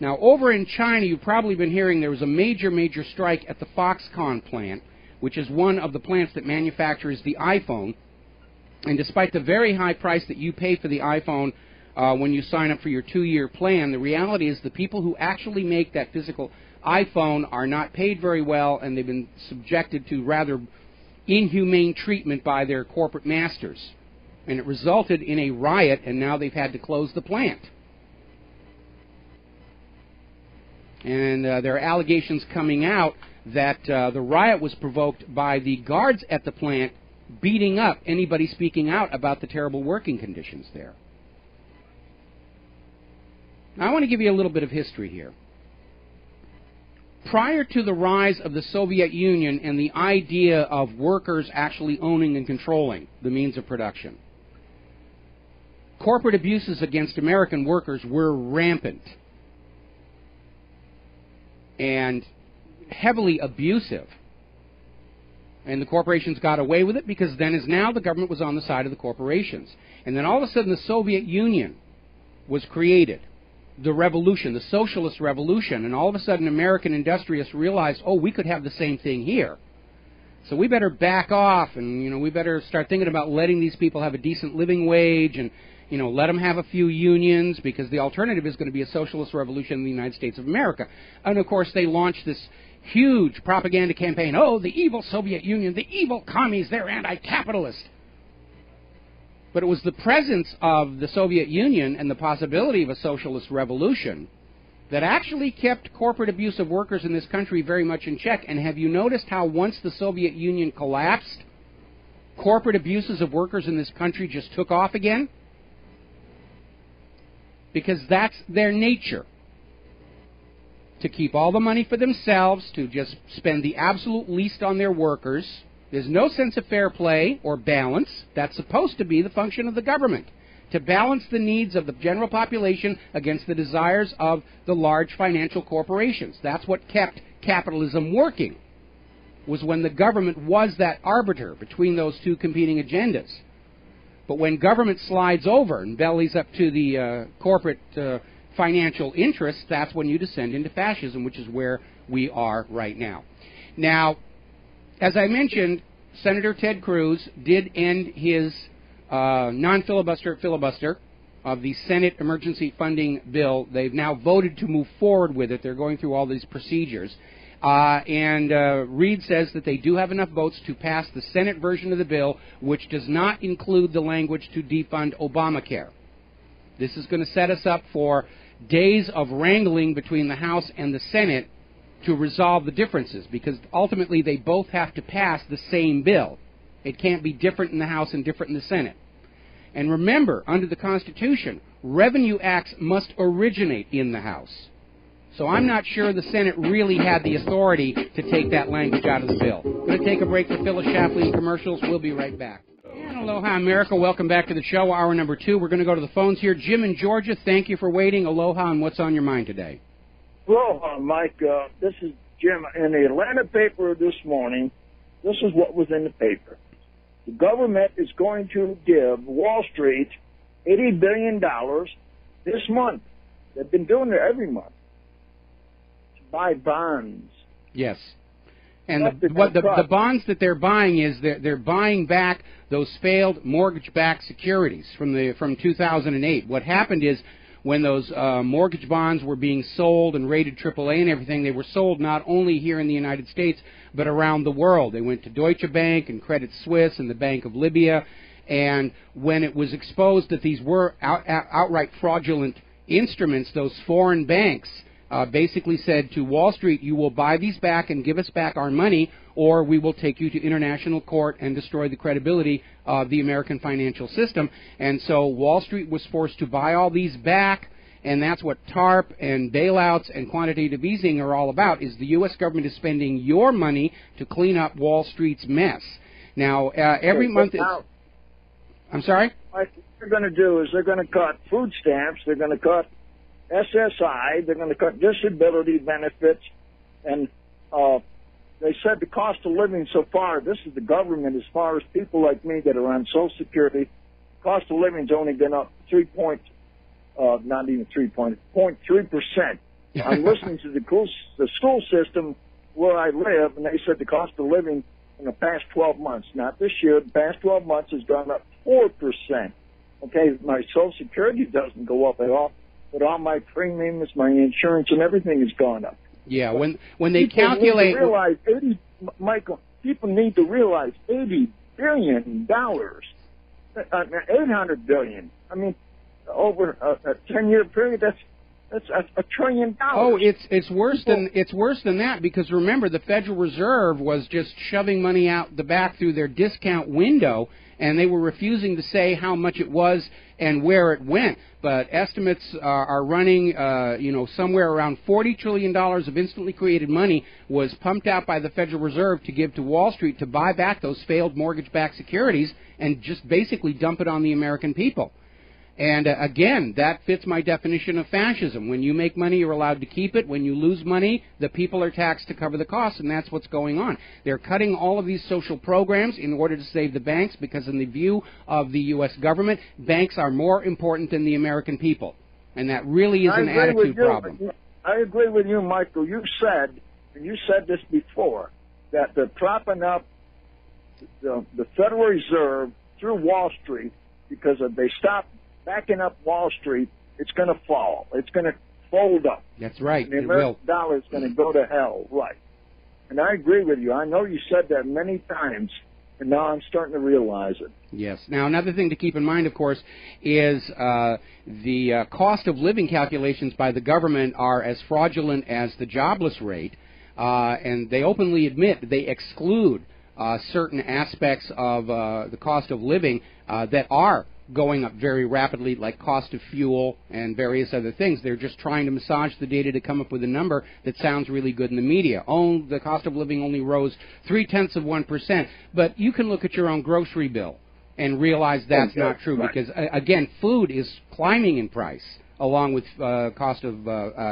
Now, over in China, you've probably been hearing there was a major strike at the Foxconn plant, which is one of the plants that manufactures the iPhone. And despite the very high price that you pay for the iPhone, when you sign up for your 2-year plan. The reality is the people who actually make that physical iPhone are not paid very well, and they've been subjected to rather inhumane treatment by their corporate masters. And it resulted in a riot, and now they've had to close the plant. And there are allegations coming out that the riot was provoked by the guards at the plant beating up anybody speaking out about the terrible working conditions there. Now, I want to give you a little bit of history here. Prior to the rise of the Soviet Union and the idea of workers actually owning and controlling the means of production, corporate abuses against American workers were rampant and heavily abusive. And the corporations got away with it because then as now the government was on the side of the corporations. And then all of a sudden the Soviet Union was created, the revolution, the socialist revolution, and all of a sudden American industrialists realized, oh, we could have the same thing here. So we better back off, and we better start thinking about letting these people have a decent living wage, and let them have a few unions, because the alternative is going to be a socialist revolution in the United States of America. And of course they launched this huge propaganda campaign. Oh, the evil Soviet Union, the evil commies, they're anti-capitalist. But it was the presence of the Soviet Union and the possibility of a socialist revolution that actually kept corporate abuse of workers in this country very much in check. And have you noticed how once the Soviet Union collapsed, corporate abuses of workers in this country just took off again? Because that's their nature. To keep all the money for themselves, to just spend the absolute least on their workers. There's no sense of fair play or balance. That's supposed to be the function of the government, to balance the needs of the general population against the desires of the large financial corporations. That's what kept capitalism working, was when the government was that arbiter between those two competing agendas. But when government slides over and bellies up to the corporate financial interests, that's when you descend into fascism, which is where we are right now. Now, as I mentioned, Senator Ted Cruz did end his non-filibuster filibuster of the Senate emergency funding bill. They've now voted to move forward with it. They're going through all these procedures. Reid says that they do have enough votes to pass the Senate version of the bill, which does not include the language to defund Obamacare. This is going to set us up for days of wrangling between the House and the Senate to resolve the differences, because ultimately they both have to pass the same bill. It can't be different in the House and different in the Senate. And remember, under the Constitution, revenue acts must originate in the House. So I'm not sure the Senate really had the authority to take that language out of the bill. We're going to take a break for Phyllis Shapley and commercials. We'll be right back. And aloha, America. Welcome back to the show, hour number 2. We're going to go to the phones here. Jim in Georgia, thank you for waiting. Aloha, and what's on your mind today?
Aloha, Mike. This is Jim. In the Atlanta paper this morning, this is what was in the paper. The government is going to give Wall Street $80 billion this month. They've been doing it every month. Buy bonds.
Yes. And the bonds that they're buying is they're buying back those failed mortgage-backed securities from 2008. What happened is when those mortgage bonds were being sold and rated AAA and everything, they were sold not only here in the United States but around the world. They went to Deutsche Bank and Credit Suisse and the Bank of Libya. And when it was exposed that these were outright fraudulent instruments, those foreign banks basically said to Wall Street, you will buy these back and give us back our money, or we will take you to international court and destroy the credibility of the American financial system. And so Wall Street was forced to buy all these back, and that's what TARP and bailouts and quantitative easing are all about, is the U.S. government is spending your money to clean up Wall Street's mess. Now, every month... I'm sorry?
What they're going to do is they're going to cut food stamps, they're going to cut SSI, they're going to cut disability benefits, and they said the cost of living so far, this is the government, as far as people like me that are on Social Security, cost of living's only been up 0.3%. I'm listening to the school system where I live, and they said the cost of living in the past 12 months, not this year, the past 12 months has gone up 4%. Okay, my Social Security doesn't go up at all, but all my premiums, my insurance, and everything has gone up.
Yeah, when they calculate...
Michael, people need to realize $80 billion, $800 billion. I mean, over a 10-year period, that's $1 trillion.
Oh, it's worse than that, because remember, the Federal Reserve was just shoving money out the back through their discount window, and they were refusing to say how much it was and where it went. But estimates are running, somewhere around $40 trillion of instantly created money was pumped out by the Federal Reserve to give to Wall Street to buy back those failed mortgage-backed securities and just basically dump it on the American people. And again, that fits my definition of fascism. When you make money, you're allowed to keep it. When you lose money, the people are taxed to cover the costs, and that's what's going on. They're cutting all of these social programs in order to save the banks, because in the view of the U.S. government, banks are more important than the American people. And that really is an attitude problem.
I agree with you, Michael. You said this before, that they're propping up the Federal Reserve through Wall Street, because if they stop backing up Wall Street, it's going to fall. It's going to fold up.
That's right.
And the American dollar is going to go to hell. Right. And I agree with you. I know you said that many times, and now I'm starting to realize it.
Yes. Now, another thing to keep in mind, of course, is the cost of living calculations by the government are as fraudulent as the jobless rate, and they openly admit they exclude certain aspects of the cost of living that are going up very rapidly, like cost of fuel and various other things. They're just trying to massage the data to come up with a number that sounds really good in the media. Oh, the cost of living only rose 0.3%. But you can look at your own grocery bill and realize that's not true, because, again, food is climbing in price along with cost of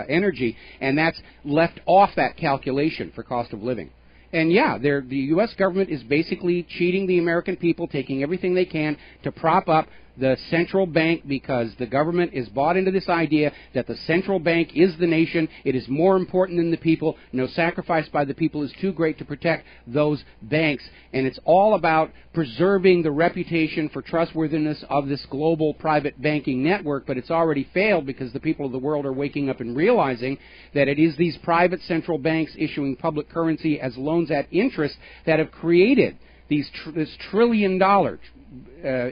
energy, and that's left off that calculation for cost of living. And yeah, the U.S. government is basically cheating the American people, taking everything they can to prop up the central bank, because the government is bought into this idea that the central bank is the nation. It is more important than the people. No sacrifice by the people is too great to protect those banks. And it's all about preserving the reputation for trustworthiness of this global private banking network, but it's already failed, because the people of the world are waking up and realizing that it is these private central banks issuing public currency as loans at interest that have created this $1 trillion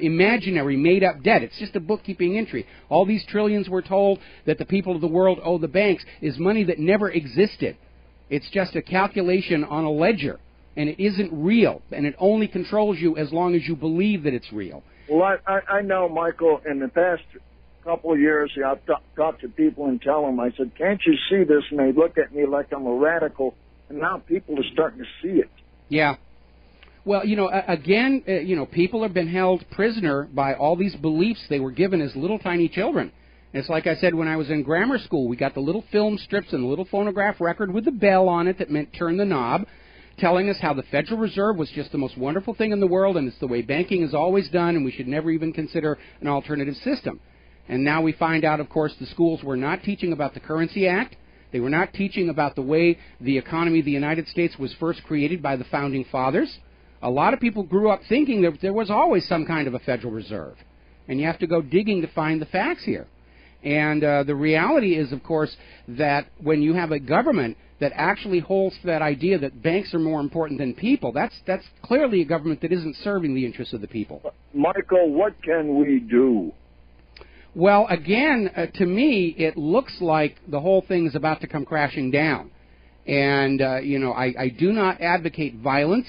imaginary made-up debt. It's just a bookkeeping entry. All these trillions we're told that the people of the world owe the banks is money that never existed. It's just a calculation on a ledger, and it isn't real, and it only controls you as long as you believe that it's real.
Well, I know, Michael, in the past couple of years, I've talked to people and tell them, I said, can't you see this? And they look at me like I'm a radical, and now people are starting to see it.
Yeah. Well, again, people have been held prisoner by all these beliefs they were given as little tiny children. It's like I said when I was in grammar school. We got the little film strips and the little phonograph record with the bell on it that meant turn the knob, telling us how the Federal Reserve was just the most wonderful thing in the world, and it's the way banking is always done, and we should never even consider an alternative system. And now we find out, of course, the schools were not teaching about the Currency Act. They were not teaching about the way the economy of the United States was first created by the Founding Fathers. A lot of people grew up thinking that there was always some kind of a Federal Reserve, and you have to go digging to find the facts here. And the reality is, of course, that when you have a government that actually holds to that idea that banks are more important than people, that's clearly a government that isn't serving the interests of the people.
Michael, what can we do?
Well, again, to me, it looks like the whole thing is about to come crashing down. And, I do not advocate violence.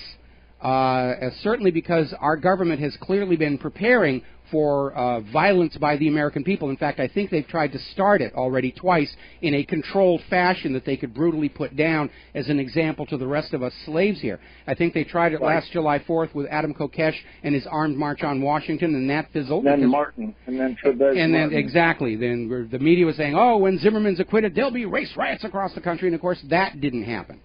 Certainly because our government has clearly been preparing for violence by the American people. In fact, I think they've tried to start it already twice in a controlled fashion that they could brutally put down as an example to the rest of us slaves here. I think they tried it last July 4th with Adam Kokesh and his armed march on Washington, and that fizzled.
Then Martin, and then Trevez.
And then, exactly, then the media was saying, oh, when Zimmerman's acquitted, there'll be race riots across the country, and of course that didn't happen.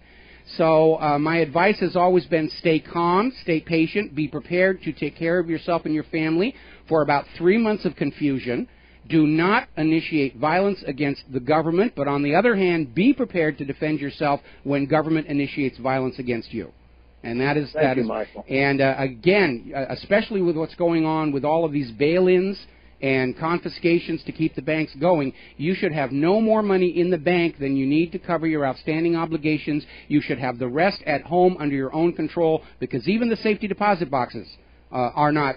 So my advice has always been stay calm, stay patient, be prepared to take care of yourself and your family for about 3 months of confusion. Do not initiate violence against the government, but on the other hand, be prepared to defend yourself when government initiates violence against you. And that is
Thank you, Michael.
And again, especially with what's going on with all of these bail-ins and confiscations to keep the banks going, you should have no more money in the bank than you need to cover your outstanding obligations. You should have the rest at home under your own control, because even the safety deposit boxes are not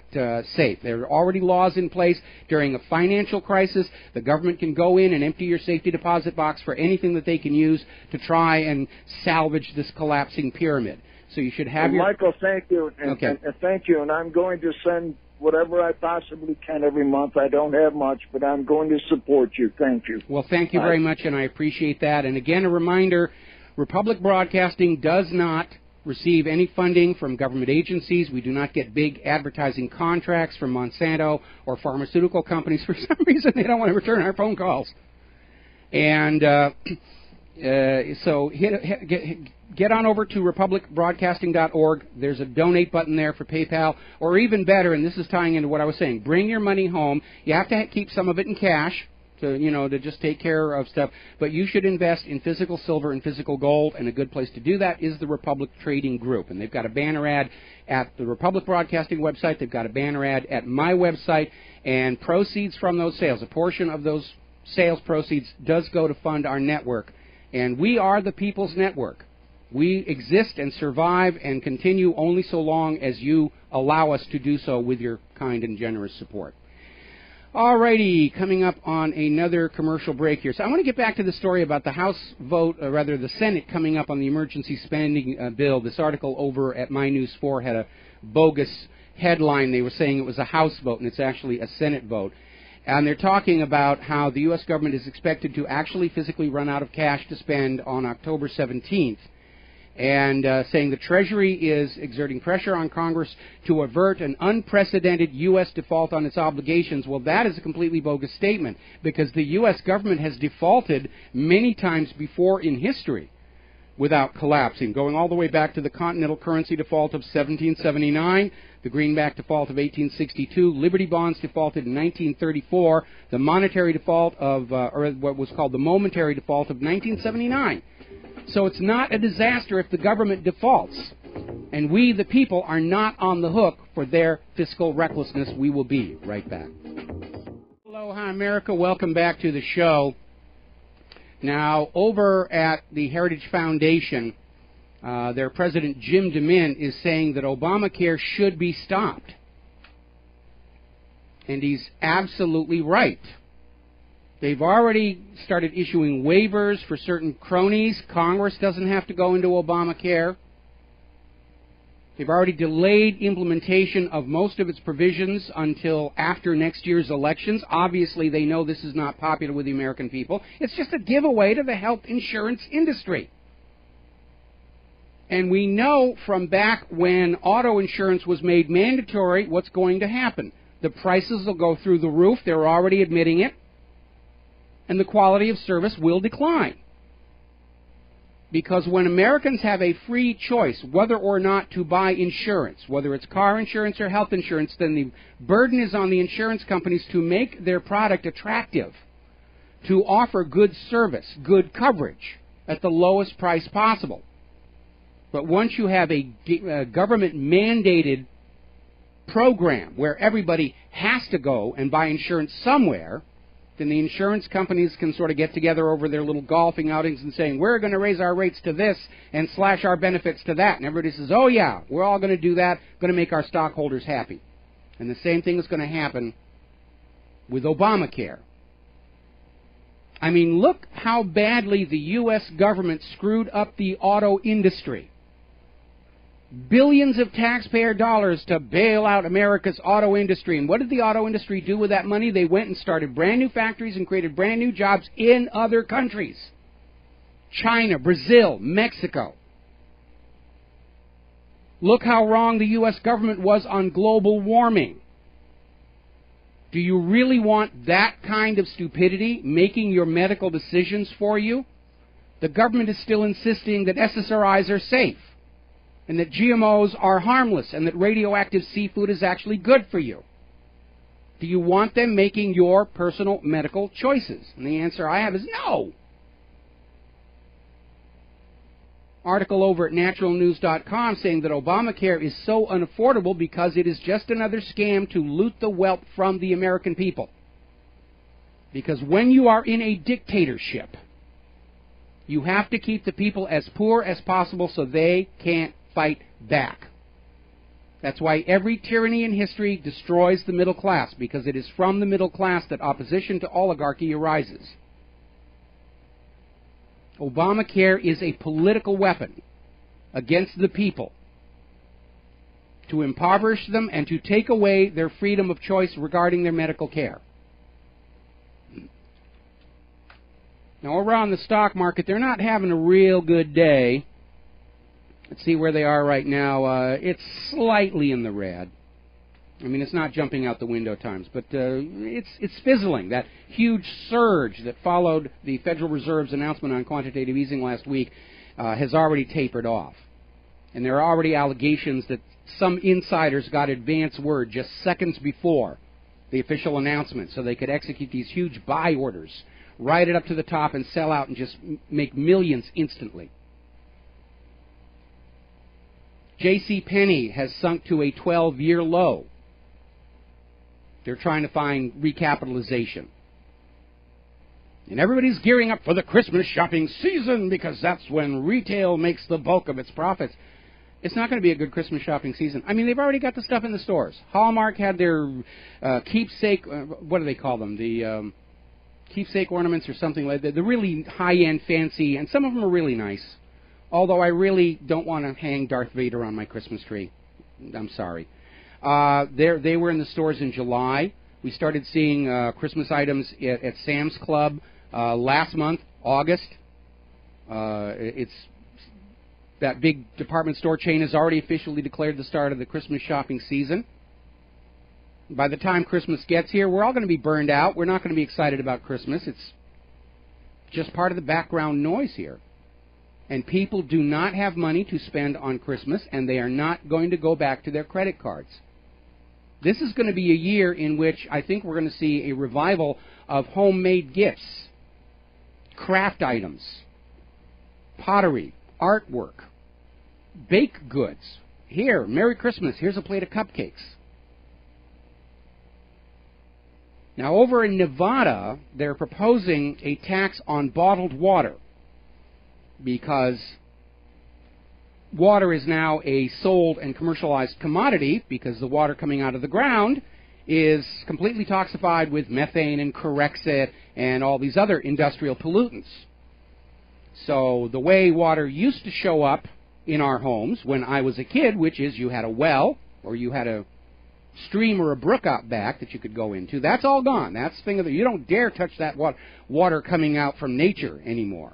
safe. There are already laws in place. During a financial crisis, the government can go in and empty your safety deposit box for anything that they can use to try and salvage this collapsing pyramid. So you should have
Michael, thank you. And thank you. And I'm going to send whatever I possibly can every month. I don't have much, but I'm going to support you. Thank you.
Well, thank you very much, and I appreciate that. And again, a reminder, Republic Broadcasting does not receive any funding from government agencies. We do not get big advertising contracts from Monsanto or pharmaceutical companies. For some reason, they don't want to return our phone calls. And so get on over to republicbroadcasting.org. There's a donate button there for PayPal. Or even better, and this is tying into what I was saying, bring your money home. You have to keep some of it in cash to just take care of stuff. But you should invest in physical silver and physical gold, and a good place to do that is the Republic Trading Group. And they've got a banner ad at the Republic Broadcasting website. They've got a banner ad at my website, and proceeds from those sales, a portion of those sales proceeds does go to fund our network. And we are the people's network. We exist and survive and continue only so long as you allow us to do so with your kind and generous support. All righty, coming up on another commercial break here. So I want to get back to the story about the House vote, or rather the Senate coming up on the emergency spending bill. This article over at My News 4 had a bogus headline. They were saying it was a House vote, and it's actually a Senate vote. And they're talking about how the U.S. government is expected to actually physically run out of cash to spend on October 17th. And saying the Treasury is exerting pressure on Congress to avert an unprecedented U.S. default on its obligations. Well, that is a completely bogus statement, because the U.S. government has defaulted many times before in history without collapsing, going all the way back to the Continental Currency default of 1779, the Greenback default of 1862, Liberty Bonds defaulted in 1934, the monetary default of, or what was called the momentary default of 1979. So it's not a disaster if the government defaults. And we, the people, are not on the hook for their fiscal recklessness. We will be right back. Aloha, America. Welcome back to the show. Now, over at the Heritage Foundation, their president, Jim DeMint, is saying that Obamacare should be stopped. And he's absolutely right. They've already started issuing waivers for certain cronies. Congress doesn't have to go into Obamacare. They've already delayed implementation of most of its provisions until after next year's elections. Obviously, they know this is not popular with the American people. It's just a giveaway to the health insurance industry. And we know from back when auto insurance was made mandatory what's going to happen. The prices will go through the roof. They're already admitting it. And the quality of service will decline. Because when Americans have a free choice whether or not to buy insurance, whether it's car insurance or health insurance, then the burden is on the insurance companies to make their product attractive, to offer good service, good coverage at the lowest price possible. But once you have a government-mandated program where everybody has to go and buy insurance somewhere, then the insurance companies can sort of get together over their little golfing outings and saying, we're going to raise our rates to this and slash our benefits to that. And everybody says, oh yeah, we're all going to do that, going to make our stockholders happy. And the same thing is going to happen with Obamacare. I mean, look how badly the U.S. government screwed up the auto industry. Billions of taxpayer dollars to bail out America's auto industry. And what did the auto industry do with that money? They went and started brand new factories and created brand new jobs in other countries. China, Brazil, Mexico. Look how wrong the U.S. government was on global warming. Do you really want that kind of stupidity making your medical decisions for you? The government is still insisting that SSRIs are safe, and that GMOs are harmless, and that radioactive seafood is actually good for you. Do you want them making your personal medical choices? And the answer I have is no. Article over at naturalnews.com saying that Obamacare is so unaffordable because it is just another scam to loot the wealth from the American people. Because when you are in a dictatorship, you have to keep the people as poor as possible so they can't fight back. That's why every tyranny in history destroys the middle class, because it is from the middle class that opposition to oligarchy arises. Obamacare is a political weapon against the people to impoverish them and to take away their freedom of choice regarding their medical care. Now, over on the stock market, they're not having a real good day. Let's see where they are right now. It's slightly in the red. I mean, it's not jumping out the window times, but it's fizzling. That huge surge that followed the Federal Reserve's announcement on quantitative easing last week has already tapered off. And there are already allegations that some insiders got advance word just seconds before the official announcement so they could execute these huge buy orders, ride it up to the top and sell out and just make millions instantly. J.C. Penney has sunk to a 12-year low. They're trying to find recapitalization. And everybody's gearing up for the Christmas shopping season because that's when retail makes the bulk of its profits. It's not going to be a good Christmas shopping season. I mean, they've already got the stuff in the stores. Hallmark had their keepsake, what do they call them? The keepsake ornaments or something like that. The really high-end, fancy, and some of them are really nice. Although I really don't want to hang Darth Vader on my Christmas tree. I'm sorry. They were in the stores in July. We started seeing Christmas items at Sam's Club last month, August. It's that big department store chain has already officially declared the start of the Christmas shopping season. By the time Christmas gets here, we're all going to be burned out. We're not going to be excited about Christmas. It's just part of the background noise here. And people do not have money to spend on Christmas, and they are not going to go back to their credit cards. This is going to be a year in which I think we're going to see a revival of homemade gifts, craft items, pottery, artwork, baked goods. Here, Merry Christmas, here's a plate of cupcakes. Now, over in Nevada, they're proposing a tax on bottled water because water is now a sold and commercialized commodity because the water coming out of the ground is completely toxified with methane and Corexit and all these other industrial pollutants. So the way water used to show up in our homes when I was a kid, which is you had a well or you had a stream or a brook out back that you could go into, that's all gone. That's the thing of you don't dare touch that water coming out from nature anymore.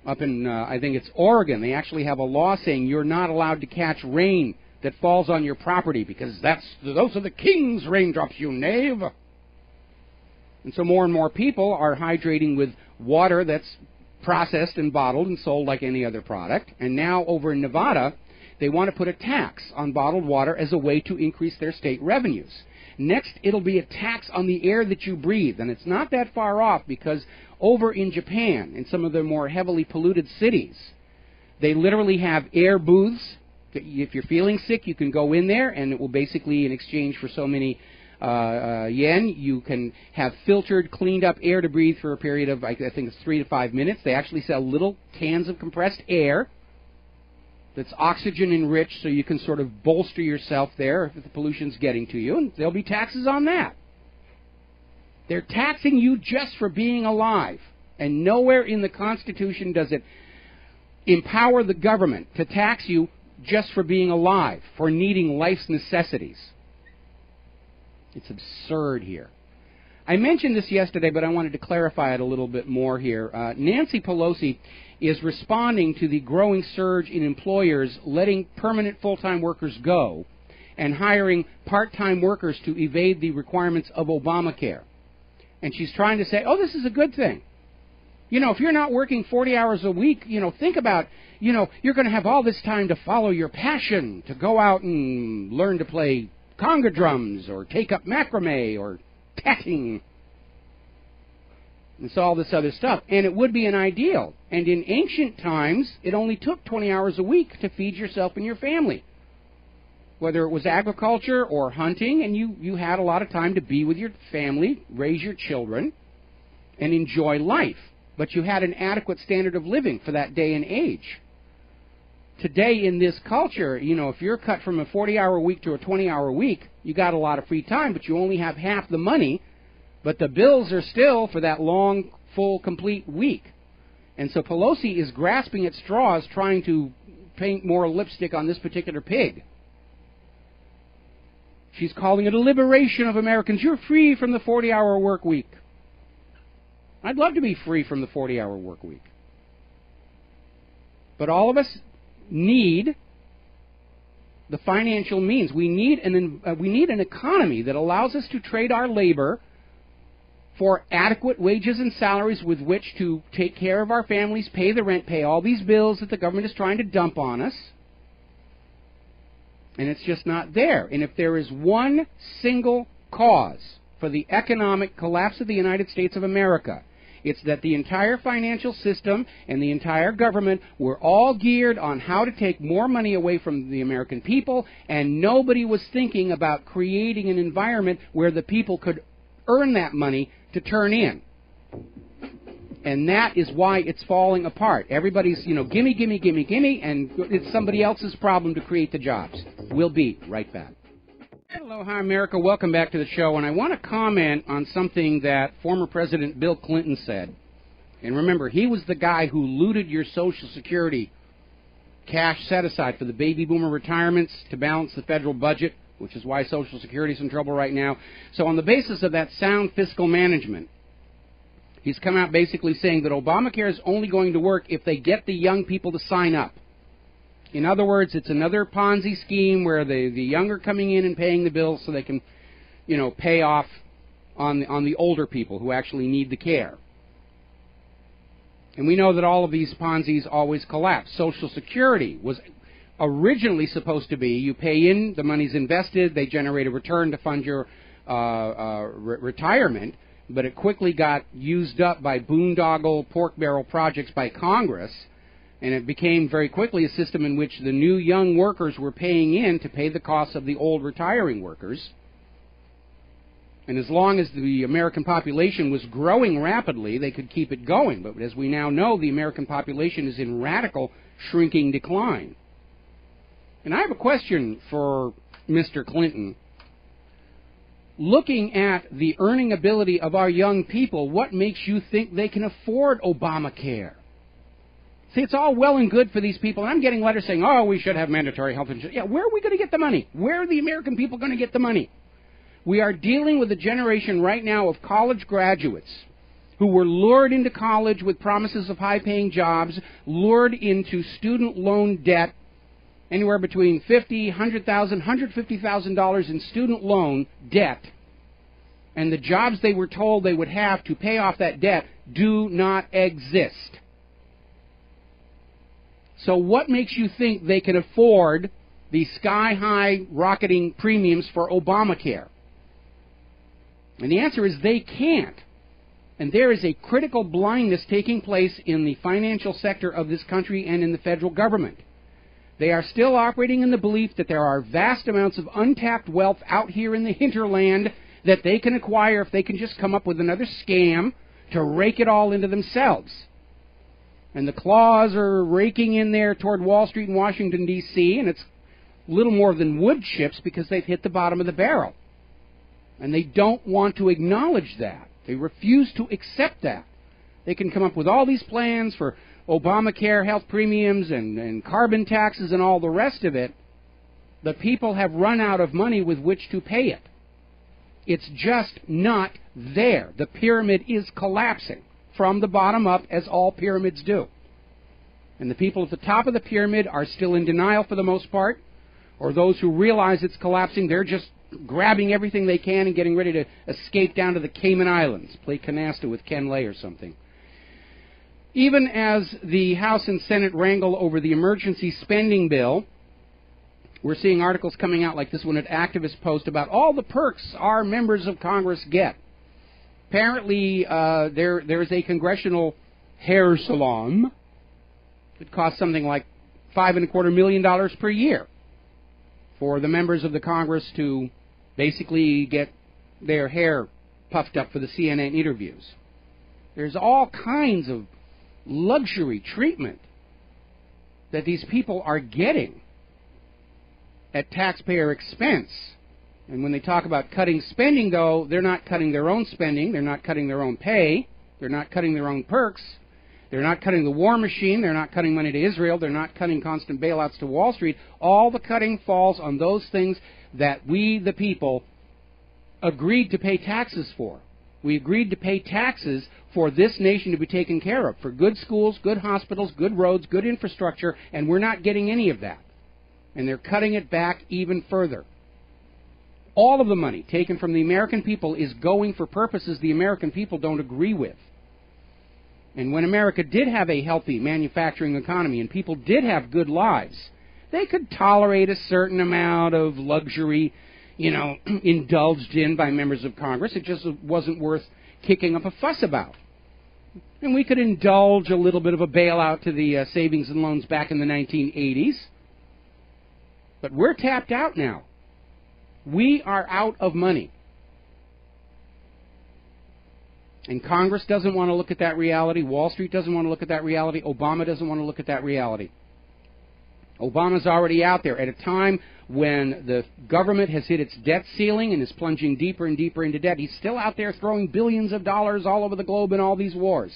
Up in, I think it's Oregon, they actually have a law saying you're not allowed to catch rain that falls on your property because those are the king's raindrops, you knave. And so more and more people are hydrating with water that's processed and bottled and sold like any other product. And now over in Nevada, they want to put a tax on bottled water as a way to increase their state revenues. Next, it'll be a tax on the air that you breathe. And it's not that far off because over in Japan, in some of the more heavily polluted cities, they literally have air booths. If you're feeling sick, you can go in there, and it will basically, in exchange for so many yen, you can have filtered, cleaned up air to breathe for a period of, I think it's 3 to 5 minutes. They actually sell little cans of compressed air that's oxygen enriched so you can sort of bolster yourself there if the pollution's getting to you, and there'll be taxes on that. They're taxing you just for being alive, and nowhere in the Constitution does it empower the government to tax you just for being alive, for needing life's necessities. It's absurd here. I mentioned this yesterday, but I wanted to clarify it a little bit more here. Nancy Pelosi is responding to the growing surge in employers letting permanent full-time workers go and hiring part-time workers to evade the requirements of Obamacare. And she's trying to say, oh, this is a good thing. You know, if you're not working 40 hours a week, think about, you're going to have all this time to follow your passion, to go out and learn to play conga drums or take up macrame or tatting. It's all this other stuff. And it would be an ideal. And in ancient times, it only took 20 hours a week to feed yourself and your family. Whether it was agriculture or hunting, and you had a lot of time to be with your family, raise your children. and enjoy life, but you had an adequate standard of living for that day and age. Today in this culture, you know, if you're cut from a 40-hour week to a 20-hour week, you got a lot of free time, but you only have half the money, but the bills are still for that long, full, complete week. And so Pelosi is grasping at straws, trying to paint more lipstick on this particular pig. She's calling it a liberation of Americans. You're free from the 40-hour work week. I'd love to be free from the 40-hour work week. But all of us need the financial means. We need an economy that allows us to trade our labor for adequate wages and salaries with which to take care of our families, pay the rent, pay all these bills that the government is trying to dump on us. And it's just not there. And if there is one single cause for the economic collapse of the United States of America, it's that the entire financial system and the entire government were all geared on how to take more money away from the American people, and nobody was thinking about creating an environment where the people could earn that money to turn in. And that is why it's falling apart. Everybody's, you know, gimme, gimme, gimme, gimme, and it's somebody else's problem to create the jobs. We'll be right back. Hello, hi, America. Welcome back to the show. And I want to comment on something that former President Bill Clinton said. And remember, he was the guy who looted your Social Security cash set aside for the baby boomer retirements to balance the federal budget, which is why Social Security is in trouble right now. So on the basis of that sound fiscal management, he's come out basically saying that Obamacare is only going to work if they get the young people to sign up. In other words, it's another Ponzi scheme where the young are coming in and paying the bills so they can, you know, pay off on the older people who actually need the care. And we know that all of these Ponzi's always collapse. Social Security was originally supposed to be you pay in, the money's invested, they generate a return to fund your retirement, but it quickly got used up by boondoggle, pork barrel projects by Congress, and it became very quickly a system in which the new young workers were paying in to pay the costs of the old retiring workers. And as long as the American population was growing rapidly, they could keep it going. But as we now know, the American population is in radical shrinking decline. And I have a question for Mr. Clinton. Looking at the earning ability of our young people, what makes you think they can afford Obamacare? See, it's all well and good for these people. And I'm getting letters saying, oh, we should have mandatory health insurance. Yeah, where are we going to get the money? Where are the American people going to get the money? We are dealing with a generation right now of college graduates who were lured into college with promises of high-paying jobs, lured into student loan debt, anywhere between $50,000, $100,000, $150,000 in student loan debt, and the jobs they were told they would have to pay off that debt do not exist. So what makes you think they can afford the sky-high rocketing premiums for Obamacare? And the answer is they can't. And there is a critical blindness taking place in the financial sector of this country and in the federal government. They are still operating in the belief that there are vast amounts of untapped wealth out here in the hinterland that they can acquire if they can just come up with another scam to rake it all into themselves. And the claws are raking in there toward Wall Street and Washington, D.C., and it's little more than wood chips because they've hit the bottom of the barrel. And they don't want to acknowledge that. They refuse to accept that. They can come up with all these plans for Obamacare, health premiums, and carbon taxes and all the rest of it. The people have run out of money with which to pay it. It's just not there. The pyramid is collapsing from the bottom up, as all pyramids do. And the people at the top of the pyramid are still in denial for the most part, or those who realize it's collapsing, they're just grabbing everything they can and getting ready to escape down to the Cayman Islands, play canasta with Ken Lay or something. Even as the House and Senate wrangle over the emergency spending bill, we're seeing articles coming out like this one at Activist Post about all the perks our members of Congress get. Apparently, there's a congressional hair salon that costs something like $5.25 million per year for the members of the Congress to basically get their hair puffed up for the CNN interviews. There's all kinds of luxury treatment that these people are getting at taxpayer expense. And when they talk about cutting spending, though, they're not cutting their own spending, they're not cutting their own pay, they're not cutting their own perks, they're not cutting the war machine, they're not cutting money to Israel, they're not cutting constant bailouts to Wall Street. All the cutting falls on those things that we, the people, agreed to pay taxes for. We agreed to pay taxes for this nation to be taken care of, for good schools, good hospitals, good roads, good infrastructure, and we're not getting any of that. And they're cutting it back even further. All of the money taken from the American people is going for purposes the American people don't agree with. And when America did have a healthy manufacturing economy and people did have good lives, they could tolerate a certain amount of luxury, indulged in by members of Congress. It just wasn't worth kicking up a fuss about. And we could indulge a little bit of a bailout to the savings and loans back in the 1980s. But we're tapped out now. We are out of money. And Congress doesn't want to look at that reality. Wall Street doesn't want to look at that reality. Obama doesn't want to look at that reality. Obama's already out there at a time when the government has hit its debt ceiling and is plunging deeper and deeper into debt. He's still out there throwing billions of dollars all over the globe in all these wars.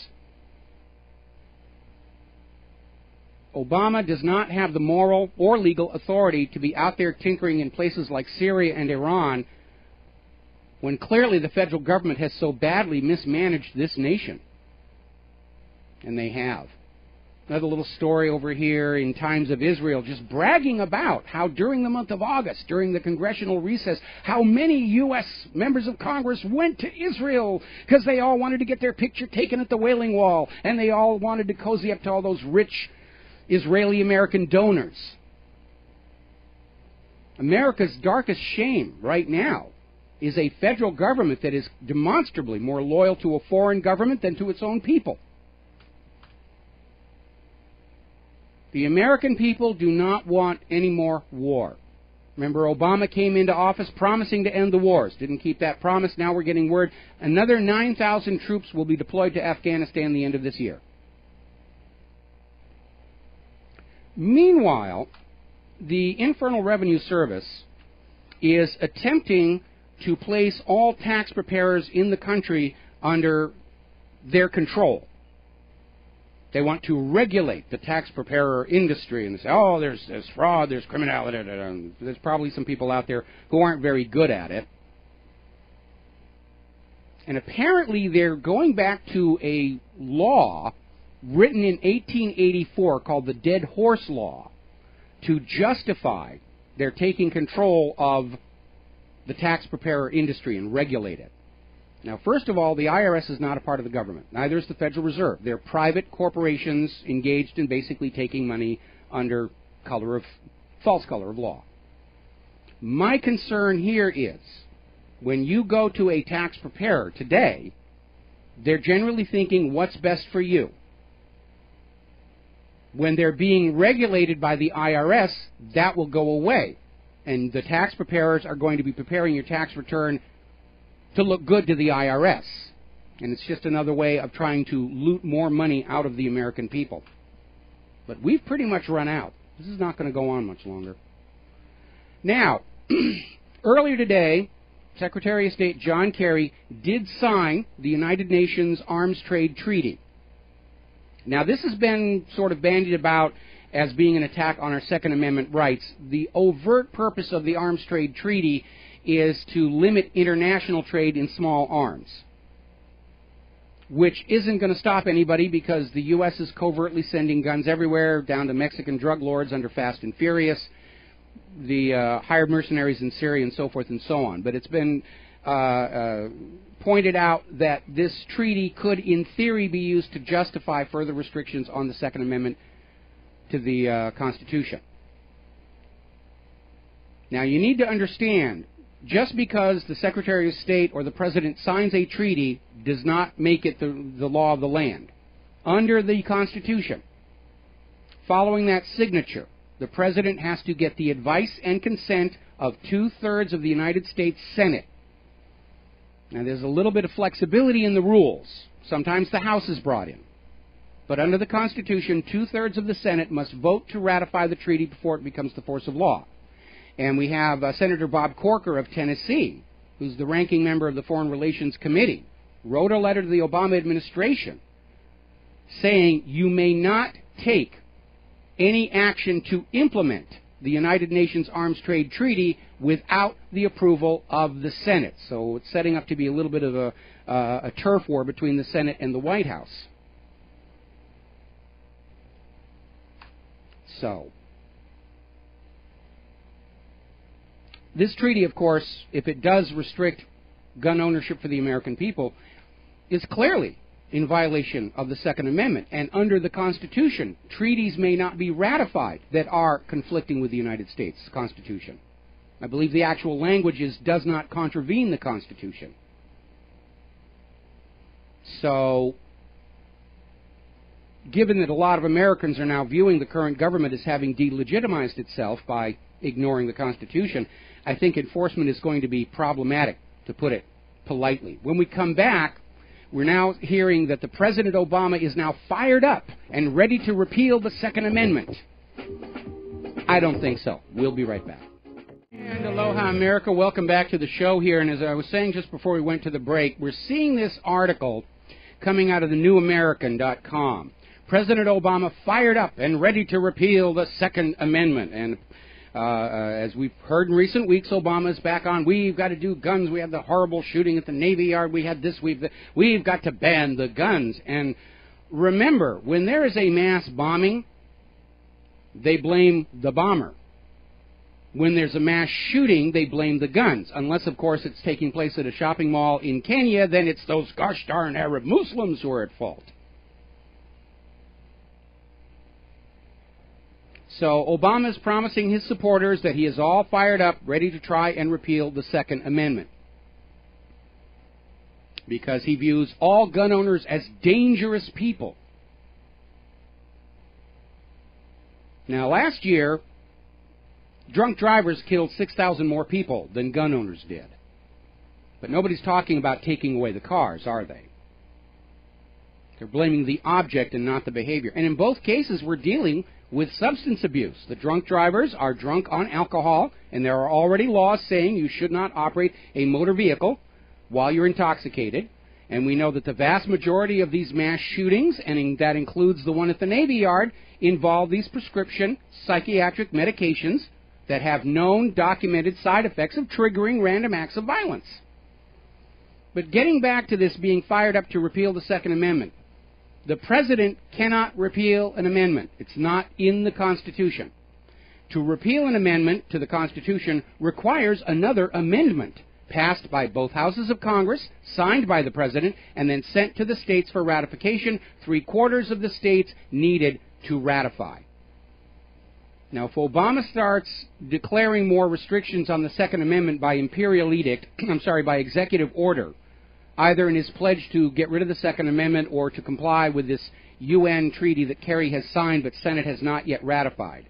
Obama does not have the moral or legal authority to be out there tinkering in places like Syria and Iran when clearly the federal government has so badly mismanaged this nation. And they have. Another little story over here in Times of Israel just bragging about how during the month of August, during the congressional recess, how many U.S. members of Congress went to Israel because they all wanted to get their picture taken at the Wailing Wall and they all wanted to cozy up to all those rich Israeli-American donors. America's darkest shame right now is a federal government that is demonstrably more loyal to a foreign government than to its own people. The American people do not want any more war. Remember, Obama came into office promising to end the wars. Didn't keep that promise. Now we're getting word another 9,000 troops will be deployed to Afghanistan the end of this year. Meanwhile, the Internal Revenue Service is attempting to place all tax preparers in the country under their control. They want to regulate the tax preparer industry, and they say, oh, there's fraud, there's criminality. There's probably some people out there who aren't very good at it. And apparently they're going back to a law written in 1884 called the Dead Horse Law to justify their taking control of the tax preparer industry and regulate it. Now, first of all, the IRS is not a part of the government. Neither is the Federal Reserve. They're private corporations engaged in basically taking money under false color of law. My concern here is when you go to a tax preparer today, they're generally thinking, what's best for you? When they're being regulated by the IRS, that will go away. And the tax preparers are going to be preparing your tax return to look good to the IRS. And it's just another way of trying to loot more money out of the American people. But we've pretty much run out. This is not going to go on much longer. Now, earlier today, Secretary of State John Kerry did sign the United Nations Arms Trade Treaty. Now, this has been sort of bandied about as being an attack on our Second Amendment rights. The overt purpose of the Arms Trade Treaty is to limit international trade in small arms, which isn't going to stop anybody because the U.S. is covertly sending guns everywhere, down to Mexican drug lords under Fast and Furious, the hired mercenaries in Syria, and so forth and so on. But it's been pointed out that this treaty could, in theory, be used to justify further restrictions on the Second Amendment to the Constitution. Now, you need to understand, just because the Secretary of State or the President signs a treaty does not make it the law of the land. Under the Constitution, following that signature, the President has to get the advice and consent of 2/3 of the United States Senate. Now, there's a little bit of flexibility in the rules. Sometimes the House is brought in. But under the Constitution, 2/3 of the Senate must vote to ratify the treaty before it becomes the force of law. And we have Senator Bob Corker of Tennessee, who's the ranking member of the Foreign Relations Committee, wrote a letter to the Obama administration saying you may not take any action to implement the United Nations Arms Trade Treaty without the approval of the Senate. So it's setting up to be a little bit of a turf war between the Senate and the White House. So, this treaty, of course, if it does restrict gun ownership for the American people, is clearly in violation of the Second Amendment. And under the Constitution, treaties may not be ratified that are conflicting with the United States Constitution. I believe the actual language is does not contravene the Constitution. So, given that a lot of Americans are now viewing the current government as having delegitimized itself by ignoring the Constitution, I think enforcement is going to be problematic, to put it politely. When we come back, we're now hearing that the President Obama is now fired up and ready to repeal the Second Amendment. I don't think so. We'll be right back. And aloha, America. Welcome back to the show here. And as I was saying just before we went to the break, we're seeing this article coming out of the newamerican.com. President Obama fired up and ready to repeal the Second Amendment. And as we've heard in recent weeks, Obama's back on, we've got to do guns. We had the horrible shooting at the Navy Yard. We had this. We've got to ban the guns. And remember, when there is a mass bombing, they blame the bomber. When there's a mass shooting, they blame the guns. Unless, of course, it's taking place at a shopping mall in Kenya, then it's those gosh darn Arab Muslims who are at fault. So Obama's promising his supporters that he is all fired up, ready to try and repeal the Second Amendment, because he views all gun owners as dangerous people. Now, last year, drunk drivers killed 6,000 more people than gun owners did. But nobody's talking about taking away the cars, are they? They're blaming the object and not the behavior. And in both cases, we're dealing with substance abuse. The drunk drivers are drunk on alcohol, and there are already laws saying you should not operate a motor vehicle while you're intoxicated. And we know that the vast majority of these mass shootings, and that includes the one at the Navy Yard, involve these prescription psychiatric medications that have known documented side effects of triggering random acts of violence. But getting back to this being fired up to repeal the Second Amendment, the President cannot repeal an amendment. It's not in the Constitution. To repeal an amendment to the Constitution requires another amendment passed by both houses of Congress, signed by the President, and then sent to the states for ratification. 3/4 of the states needed to ratify. Now, if Obama starts declaring more restrictions on the Second Amendment by imperial edict, by executive order, either in his pledge to get rid of the Second Amendment or to comply with this UN treaty that Kerry has signed but Senate has not yet ratified,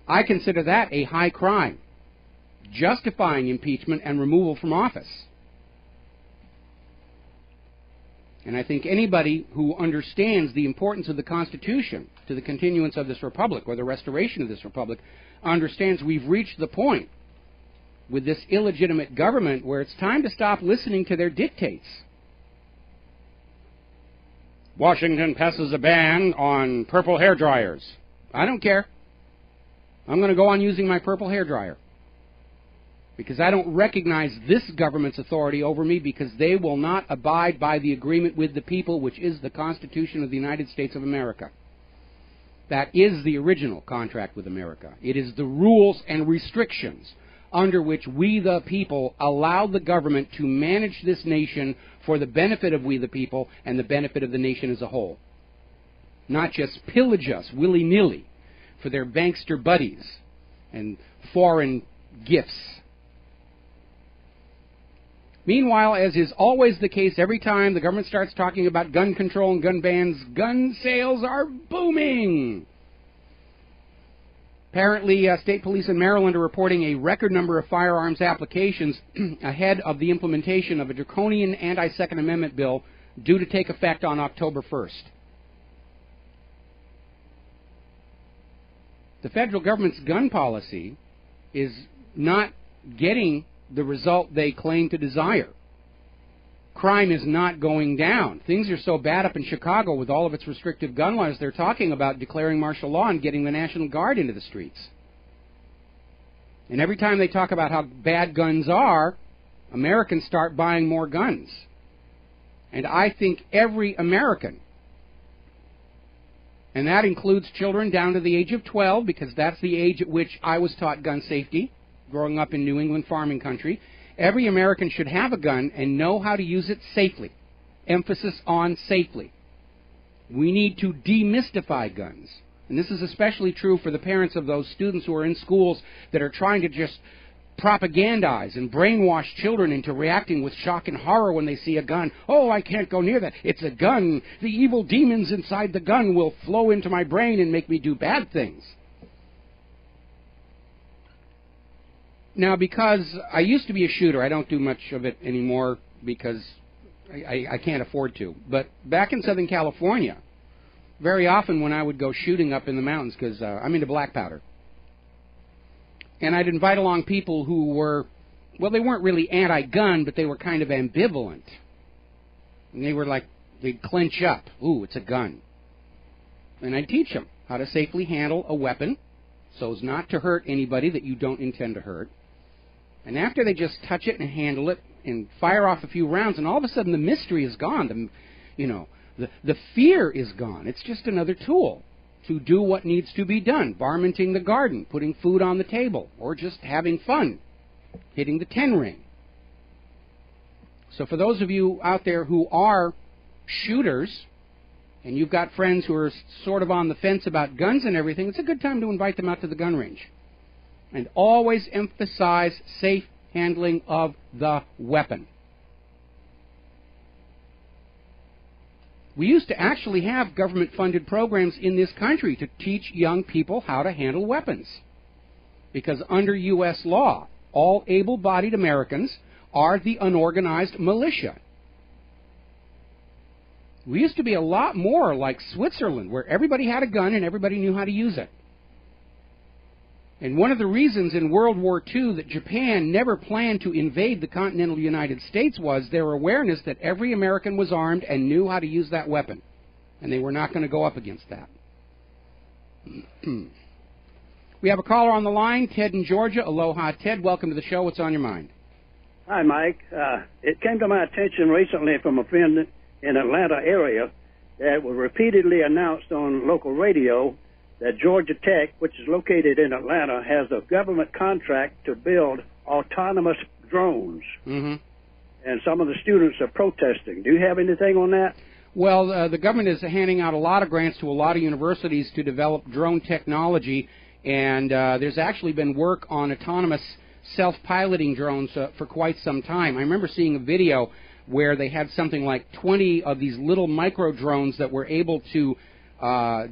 I consider that a high crime, justifying impeachment and removal from office. And I think anybody who understands the importance of the Constitution to the continuance of this republic or the restoration of this republic understands we've reached the point with this illegitimate government where it's time to stop listening to their dictates. Washington passes a ban on purple hair dryers. I don't care. I'm going to go on using my purple hair dryer, because I don't recognize this government's authority over me, because they will not abide by the agreement with the people, which is the Constitution of the United States of America. That is the original contract with America. It is the rules and restrictions under which we the people allow the government to manage this nation for the benefit of we the people and the benefit of the nation as a whole. Not just pillage us willy-nilly for their bankster buddies and foreign gifts. Meanwhile, as is always the case, every time the government starts talking about gun control and gun bans, gun sales are booming. Apparently, state police in Maryland are reporting a record number of firearms applications ahead of the implementation of a draconian anti-Second Amendment bill due to take effect on October 1st. The federal government's gun policy is not getting the result they claim to desire. Crime is not going down. Things are so bad up in Chicago with all of its restrictive gun laws, they're talking about declaring martial law and getting the National Guard into the streets. And every time they talk about how bad guns are, Americans start buying more guns. And I think every American, and that includes children down to the age of 12, because that's the age at which I was taught gun safety, growing up in New England farming country, every American should have a gun and know how to use it safely. Emphasis on safely. We need to demystify guns. And this is especially true for the parents of those students who are in schools that are trying to just propagandize and brainwash children into reacting with shock and horror when they see a gun. Oh, I can't go near that. It's a gun. The evil demons inside the gun will flow into my brain and make me do bad things. Now, because I used to be a shooter, I don't do much of it anymore because I can't afford to. But back in Southern California, very often when I would go shooting up in the mountains, because I'm into black powder, and I'd invite along people who were, well, they weren't really anti-gun, but they were kind of ambivalent. And they were like, they'd clench up. Ooh, it's a gun. And I'd teach them how to safely handle a weapon so as not to hurt anybody that you don't intend to hurt. And after they just touch it and handle it and fire off a few rounds, and all of a sudden the mystery is gone. The fear is gone. It's just another tool to do what needs to be done. Varminting the garden, putting food on the table, or just having fun, hitting the 10 ring. So for those of you out there who are shooters, and you've got friends who are sort of on the fence about guns and everything, it's a good time to invite them out to the gun range. And always emphasize safe handling of the weapon. We used to actually have government-funded programs in this country to teach young people how to handle weapons. Because under U.S. law, all able-bodied Americans are the unorganized militia. We used to be a lot more like Switzerland, where everybody had a gun and everybody knew how to use it. And one of the reasons in World War II that Japan never planned to invade the continental United States was their awareness that every American was armed and knew how to use that weapon. And they were not going to go up against that. We have a caller on the line, Ted in Georgia. Aloha, Ted. Welcome to the show. What's on your mind?
Hi, Mike. It came to my attention recently from a friend in Atlanta area that was repeatedly announced on local radio that Georgia Tech, which is located in Atlanta, has a government contract to build autonomous drones. Mm-hmm. And some of the students are protesting. Do you have anything on that?
Well, the government is handing out a lot of grants to a lot of universities to develop drone technology, and there's actually been work on autonomous self-piloting drones for quite some time. I remember seeing a video where they had something like 20 of these little micro drones that were able to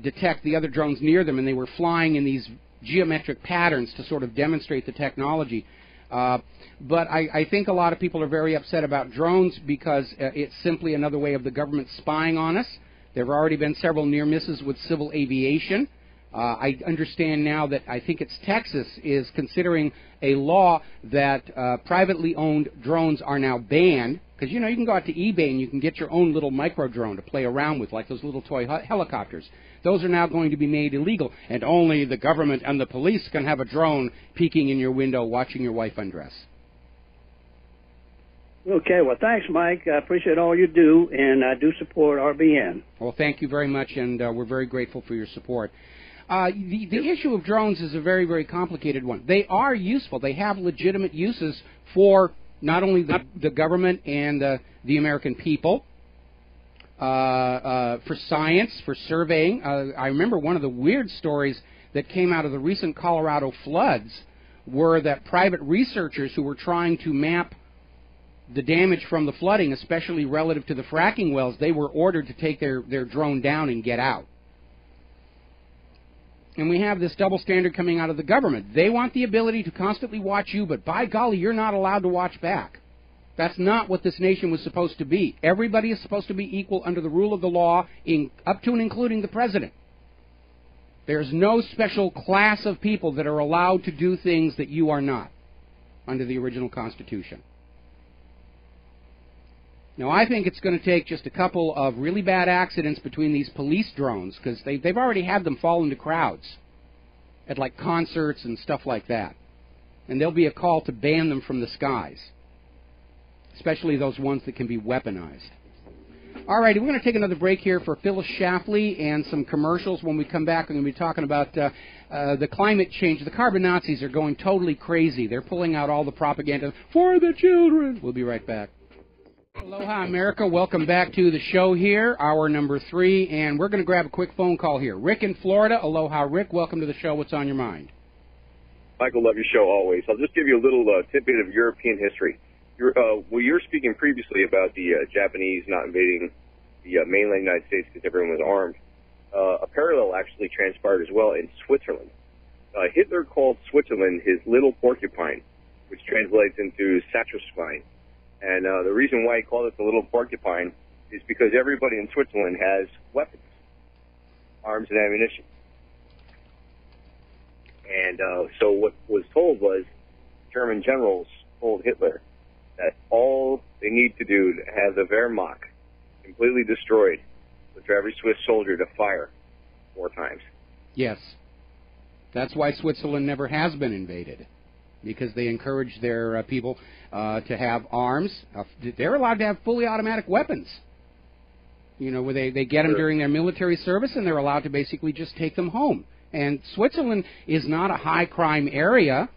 detect the other drones near them, and they were flying in these geometric patterns to sort of demonstrate the technology. But I think a lot of people are very upset about drones because it's simply another way of the government spying on us. There have already been several near misses with civil aviation. I understand now that I think it's Texas is considering a law that privately owned drones are now banned. Because, you know, you can go out to eBay and you can get your own little micro drone to play around with, like those little toy helicopters. Those are now going to be made illegal, and only the government and the police can have a drone peeking in your window watching your wife undress.
Okay, well, thanks, Mike. I appreciate all you do, and I do support RBN.
Well, thank you very much, and we're very grateful for your support. The issue of drones is a very, very complicated one. They are useful. They have legitimate uses for not only the government and the American people, for science, for surveying. I remember one of the weird stories that came out of the recent Colorado floods were that private researchers who were trying to map the damage from the flooding, especially relative to the fracking wells, they were ordered to take their drone down and get out. And we have this double standard coming out of the government. They want the ability to constantly watch you, but by golly, you're not allowed to watch back. That's not what this nation was supposed to be. Everybody is supposed to be equal under the rule of the law, up to and including the president. There's no special class of people that are allowed to do things that you are not under the original Constitution. Now, I think it's going to take just a couple of really bad accidents between these police drones, because they've already had them fall into crowds at, like, concerts and stuff like that. And there'll be a call to ban them from the skies, especially those ones that can be weaponized. All righty, we're going to take another break here for Phyllis Schlafly and some commercials. When we come back, I'm going to be talking about the climate change. The carbon Nazis are going totally crazy. They're pulling out all the propaganda for the children. We'll be right back. Aloha, America. Welcome back to the show here, hour number 3, and we're going to grab a quick phone call here. Rick in Florida. Aloha, Rick. Welcome to the show. What's on your mind?
Michael, love your show always. I'll just give you a little tidbit of European history. You were speaking previously about the Japanese not invading the mainland United States because everyone was armed. A parallel actually transpired as well in Switzerland. Hitler called Switzerland his little porcupine, which translates into satrosvine. And the reason why he called it the little porcupine is because everybody in Switzerland has weapons, arms and ammunition. And so what was told was German generals told Hitler that all they need to do to have the Wehrmacht completely destroyed was for every Swiss soldier to fire 4 times.
Yes. That's why Switzerland never has been invaded, because they encourage their people to have arms. They're allowed to have fully automatic weapons. You know, where they get them during their military service, and they're allowed to basically just take them home. And Switzerland is not a high-crime area.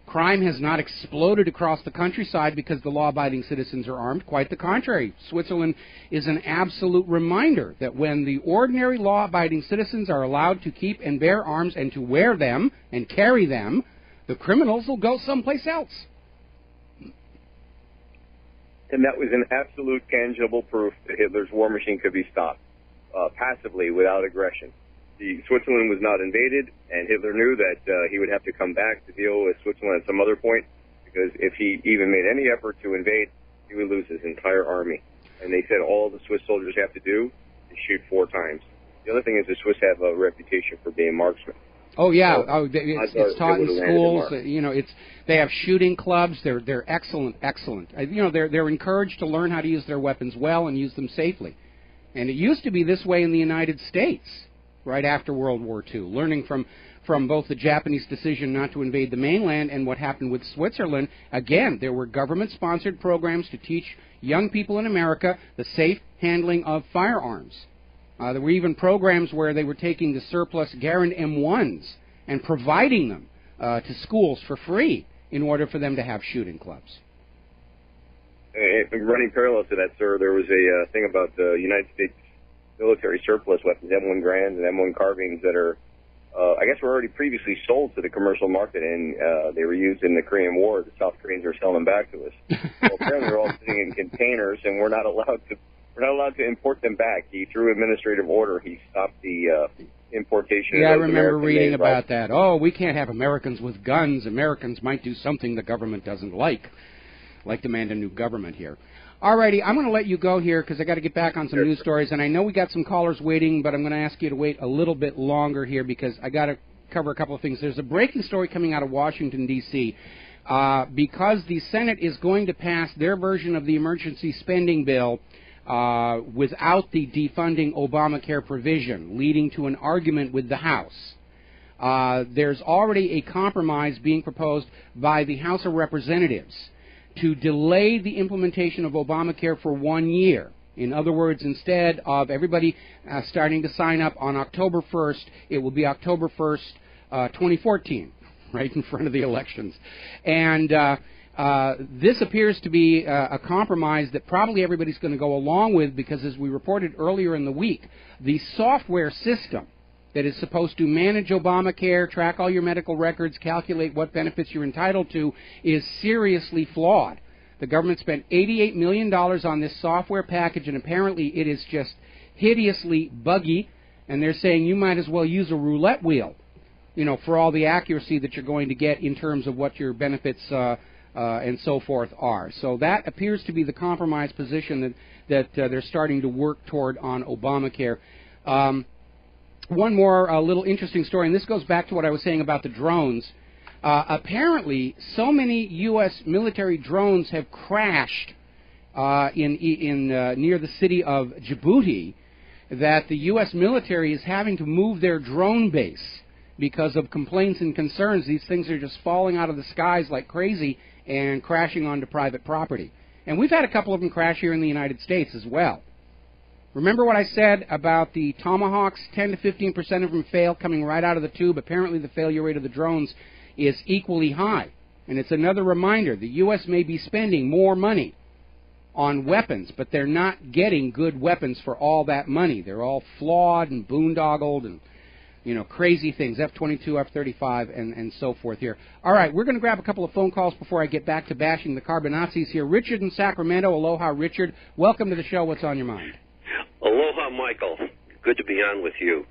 Crime has not exploded across the countryside because the law-abiding citizens are armed. Quite the contrary. Switzerland is an absolute reminder that when the ordinary law-abiding citizens are allowed to keep and bear arms and to wear them and carry them, the criminals will go someplace else.
And that was an absolute tangible proof that Hitler's war machine could be stopped passively without aggression. Switzerland was not invaded, and Hitler knew that he would have to come back to deal with Switzerland at some other point, because if he even made any effort to invade, he would lose his entire army. And they said all the Swiss soldiers have to do is shoot 4 times. The other thing is the Swiss have a reputation for being marksmen.
Oh yeah, so, it's taught in schools. You know, they have shooting clubs. They're excellent. You know, they're encouraged to learn how to use their weapons well and use them safely. And it used to be this way in the United States, right after World War II, learning from both the Japanese decision not to invade the mainland and what happened with Switzerland. Again, there were government-sponsored programs to teach young people in America the safe handling of firearms. There were even programs where they were taking the surplus Garand M1s and providing them to schools for free in order for them to have shooting clubs.
Running parallel to that, sir, there was a thing about the United States military surplus weapons, M1 Grands and M1 carbines that are, I guess, were already previously sold to the commercial market, and they were used in the Korean War. The South Koreans are selling them back to us. Well, apparently they're all sitting in containers, and we're not allowed to import them back. He, through administrative order, he stopped the importation.
Yeah, I remember reading about that. Oh, we can't have Americans with guns. Americans might do something the government doesn't like demand a new government here. All righty, I'm going to let you go here because I got to get back on some news stories, and I know we got some callers waiting, but I'm going to ask you to wait a little bit longer here because I got to cover a couple of things. There's a breaking story coming out of Washington, D.C. Because the Senate is going to pass their version of the emergency spending bill without the defunding Obamacare provision, leading to an argument with the House. There's already a compromise being proposed by the House of Representatives to delay the implementation of Obamacare for 1 year. In other words, instead of everybody starting to sign up on October 1st, it will be October 1st, 2014, right in front of the elections. And this appears to be a compromise that probably everybody's going to go along with because, as we reported earlier in the week, the software system that is supposed to manage Obamacare, track all your medical records, calculate what benefits you're entitled to, is seriously flawed. The government spent $88 million on this software package, and apparently it is just hideously buggy, and they're saying you might as well use a roulette wheel, you know, for all the accuracy that you're going to get in terms of what your benefits and so forth are. So that appears to be the compromise position that they're starting to work toward on Obamacare. One more little interesting story, and this goes back to what I was saying about the drones. Apparently, so many U.S. military drones have crashed near the city of Djibouti that the U.S. military is having to move their drone base because of complaints and concerns. These things are just falling out of the skies like crazy and crashing onto private property. And we've had a couple of them crash here in the United States as well. Remember what I said about the Tomahawks? 10 to 15% of them fail coming right out of the tube. Apparently the failure rate of the drones is equally high. And it's another reminder, the U.S. may be spending more money on weapons, but they're not getting good weapons for all that money. They're all flawed and boondoggled and, you know, crazy things, F-22, F-35, and so forth here. All right, we're going to grab a couple of phone calls before I get back to bashing the Carbonazis here. Richard in Sacramento. Aloha, Richard. Welcome to the show. What's on your mind?
Aloha, Michael. Good to be on with you.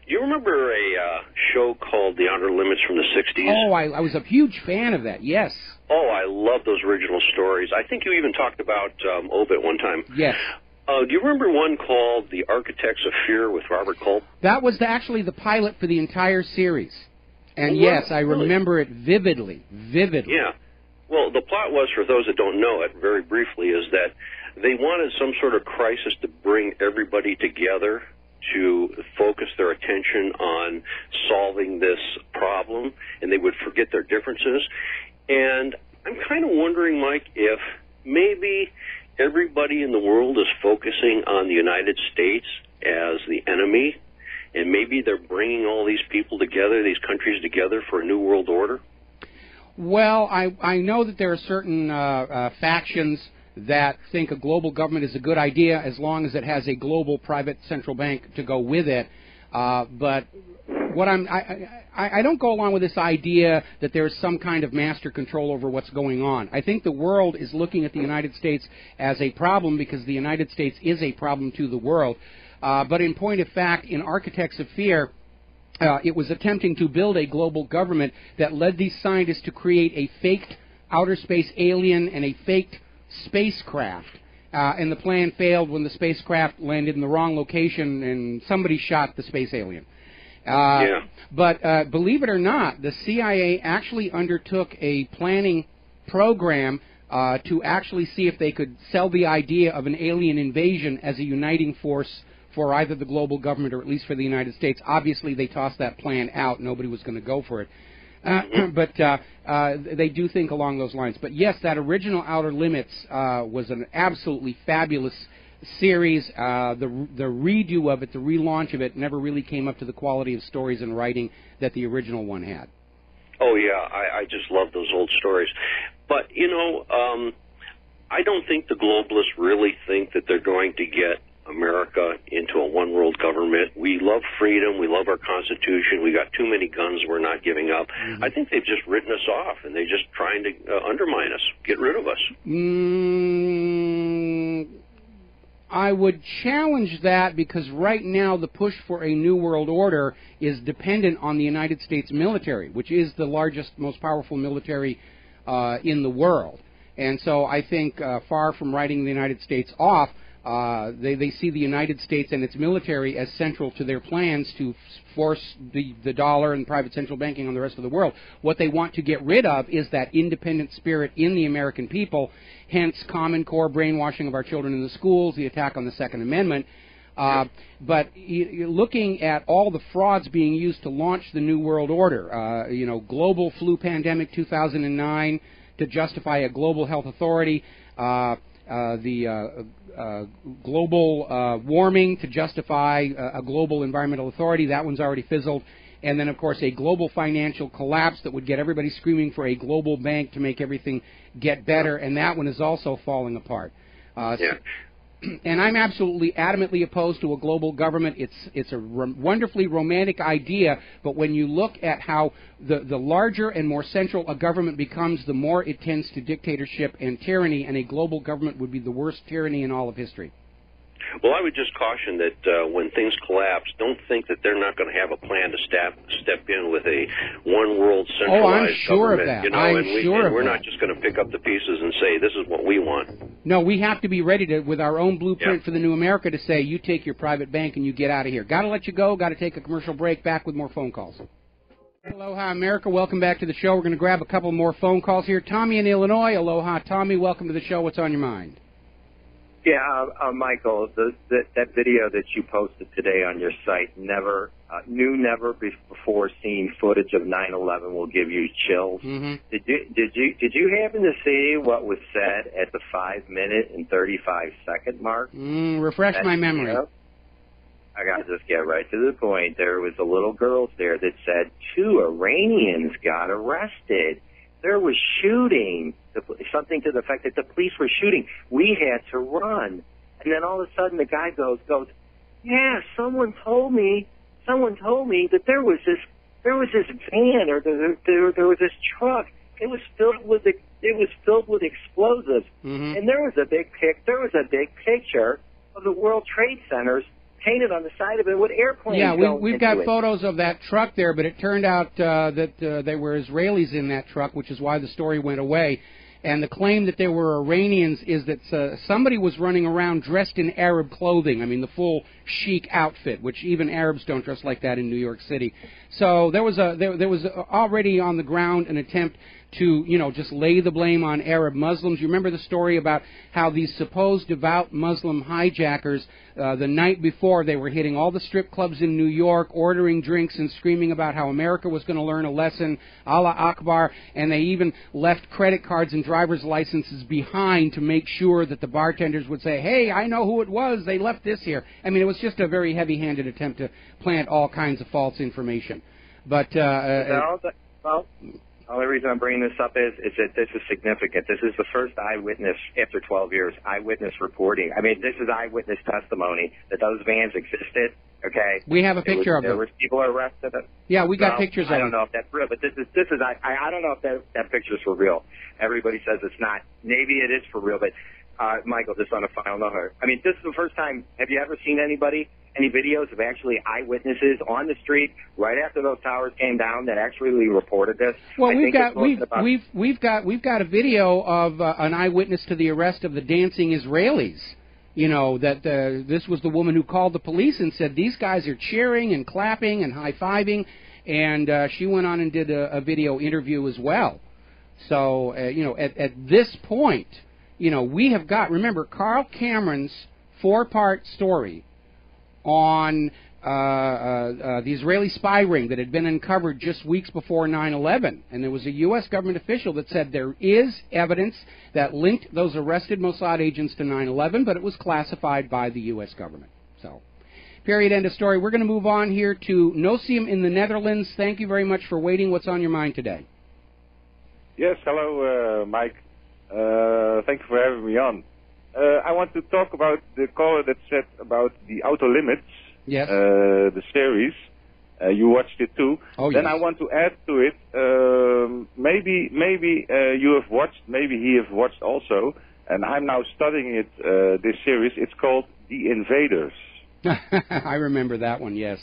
You remember a show called The Outer Limits from the 60s?
Oh, I was a huge fan of that, yes.
Oh, I love those original stories. I think you even talked about Obit one time.
Yes.
Do you remember one called The Architects of Fear with Robert Culp?
That was actually the pilot for the entire series. And yes, I remember it vividly.
Yeah. Well, the plot was, for those that don't know it, very briefly, is that they wanted some sort of crisis to bring everybody together to focus their attention on solving this problem, and they would forget their differences. And I'm kind of wondering, Mike, if maybe everybody in the world is focusing on the United States as the enemy, and maybe they're bringing all these people together, these countries together for a new world order?
Well, I know that there are certain factions that think a global government is a good idea as long as it has a global private central bank to go with it. But what I don't go along with this idea that there's some kind of master control over what's going on. I think the world is looking at the United States as a problem because the United States is a problem to the world. But in point of fact, in Architects of Fear, it was attempting to build a global government that led these scientists to create a faked outer space alien and a faked spacecraft. And the plan failed when the spacecraft landed in the wrong location and somebody shot the space alien. But believe it or not, the CIA actually undertook a planning program to actually see if they could sell the idea of an alien invasion as a uniting force for either the global government or at least for the United States. Obviously, they tossed that plan out. Nobody was going to go for it. But they do think along those lines. But yes, that original Outer Limits was an absolutely fabulous series. The redo of it, the relaunch of it, never really came up to the quality of stories and writing that the original one had.
Oh, yeah, I just love those old stories. But, you know, I don't think the globalists really think that they're going to get America into a one-world government. We love freedom. We love our Constitution. We got too many guns we're not giving up. I think they've just written us off, and they're just trying to undermine us, get rid of us.
I would challenge that because right now the push for a new world order is dependent on the United States military, which is the largest, most powerful military in the world. And so I think far from writing the United States off, they see the United States and its military as central to their plans to force the dollar and private central banking on the rest of the world. What they want to get rid of is that independent spirit in the American people, hence Common Core brainwashing of our children in the schools, the attack on the Second Amendment. But looking at all the frauds being used to launch the New World Order, you know, global flu pandemic 2009 to justify a global health authority, global warming to justify a global environmental authority. That one's already fizzled. And then, of course, a global financial collapse that would get everybody screaming for a global bank to make everything get better. And that one is also falling apart. And I'm absolutely adamantly opposed to a global government. It's a wonderfully romantic idea, but when you look at how the larger and more central a government becomes, the more it tends to dictatorship and tyranny, and a global government would be the worst tyranny in all of history.
Well, I would just caution that when things collapse, don't think that they're not going to have a plan to step in with a one world centralized government. We're not just going to pick up the pieces and say this is what we want.
No, we have to be ready to, with our own blueprint for the new America, to say you take your private bank and you get out of here. Got to let you go. Got to take a commercial break. Back with more phone calls. Aloha, America. Welcome back to the show. We're going to grab a couple more phone calls here. Tommy in Illinois. Aloha, Tommy. Welcome to the show. What's on your mind?
Yeah, Michael, that video that you posted today on your site, never before seen footage of 9/11 will give you chills.
Mm-hmm.
Did you happen to see what was said at the 5-minute and 35-second mark?
Refresh my memory.
You know, I got to just get right to the point. There was a little girl there that said 2 Iranians got arrested. There was shooting, something to the fact that the police were shooting. We had to run. And then all of a sudden the guy goes, yeah, someone told me that there was this van or there was this truck. It was filled with explosives.
Mm-hmm.
And there was a big picture of the World Trade Centers painted on the side of it with airplanes.
Yeah, we've got photos of that truck there, but it turned out that there were Israelis in that truck, which is why the story went away. And the claim that there were Iranians is that somebody was running around dressed in Arab clothing. I mean, the full chic outfit, which even Arabs don't dress like that in New York City. So there was already on the ground an attempt to, just lay the blame on Arab Muslims. You remember the story about how these supposed devout Muslim hijackers, the night before, they were hitting all the strip clubs in New York, ordering drinks and screaming about how America was going to learn a lesson, Allah Akbar, and they even left credit cards and driver's licenses behind to make sure that the bartenders would say, hey, I know who it was, they left this here. I mean, it was just a very heavy-handed attempt to plant all kinds of false information. But
the only reason I'm bringing this up is that this is significant. This is the first eyewitness, after 12 years, eyewitness reporting. I mean, this is eyewitness testimony that those vans existed, okay?
We have a picture of them.
There was people arrested.
Yeah, we got pictures of them.
I don't know if that's real, but I don't know if that picture's for real. Everybody says it's not. Maybe it is for real, but, Michael, just on a final note, I mean, this is the first time, have you ever seen any videos of actually eyewitnesses on the street right after those towers came down that actually reported this?
Well, we've got a video of an eyewitness to the arrest of the dancing Israelis. This was the woman who called the police and said these guys are cheering and clapping and high-fiving, and she went on and did a video interview as well. So at this point, we have got, remember, Carl Cameron's 4-part story on the Israeli spy ring that had been uncovered just weeks before 9/11. And there was a U.S. government official that said there is evidence that linked those arrested Mossad agents to 9/11, but it was classified by the U.S. government. So, period, end of story. We're going to move on here to Nosium in the Netherlands. Thank you very much for waiting. What's on your mind today?
Yes, hello, Mike. Thank you for having me on. I want to talk about the caller that said about the Outer Limits,
yes.
The series. You watched it too.
Oh,
then
yes.
I want to add to it, maybe you have watched, maybe he have watched also, and I'm now studying it, this series. It's called The Invaders.
I remember that one, yes.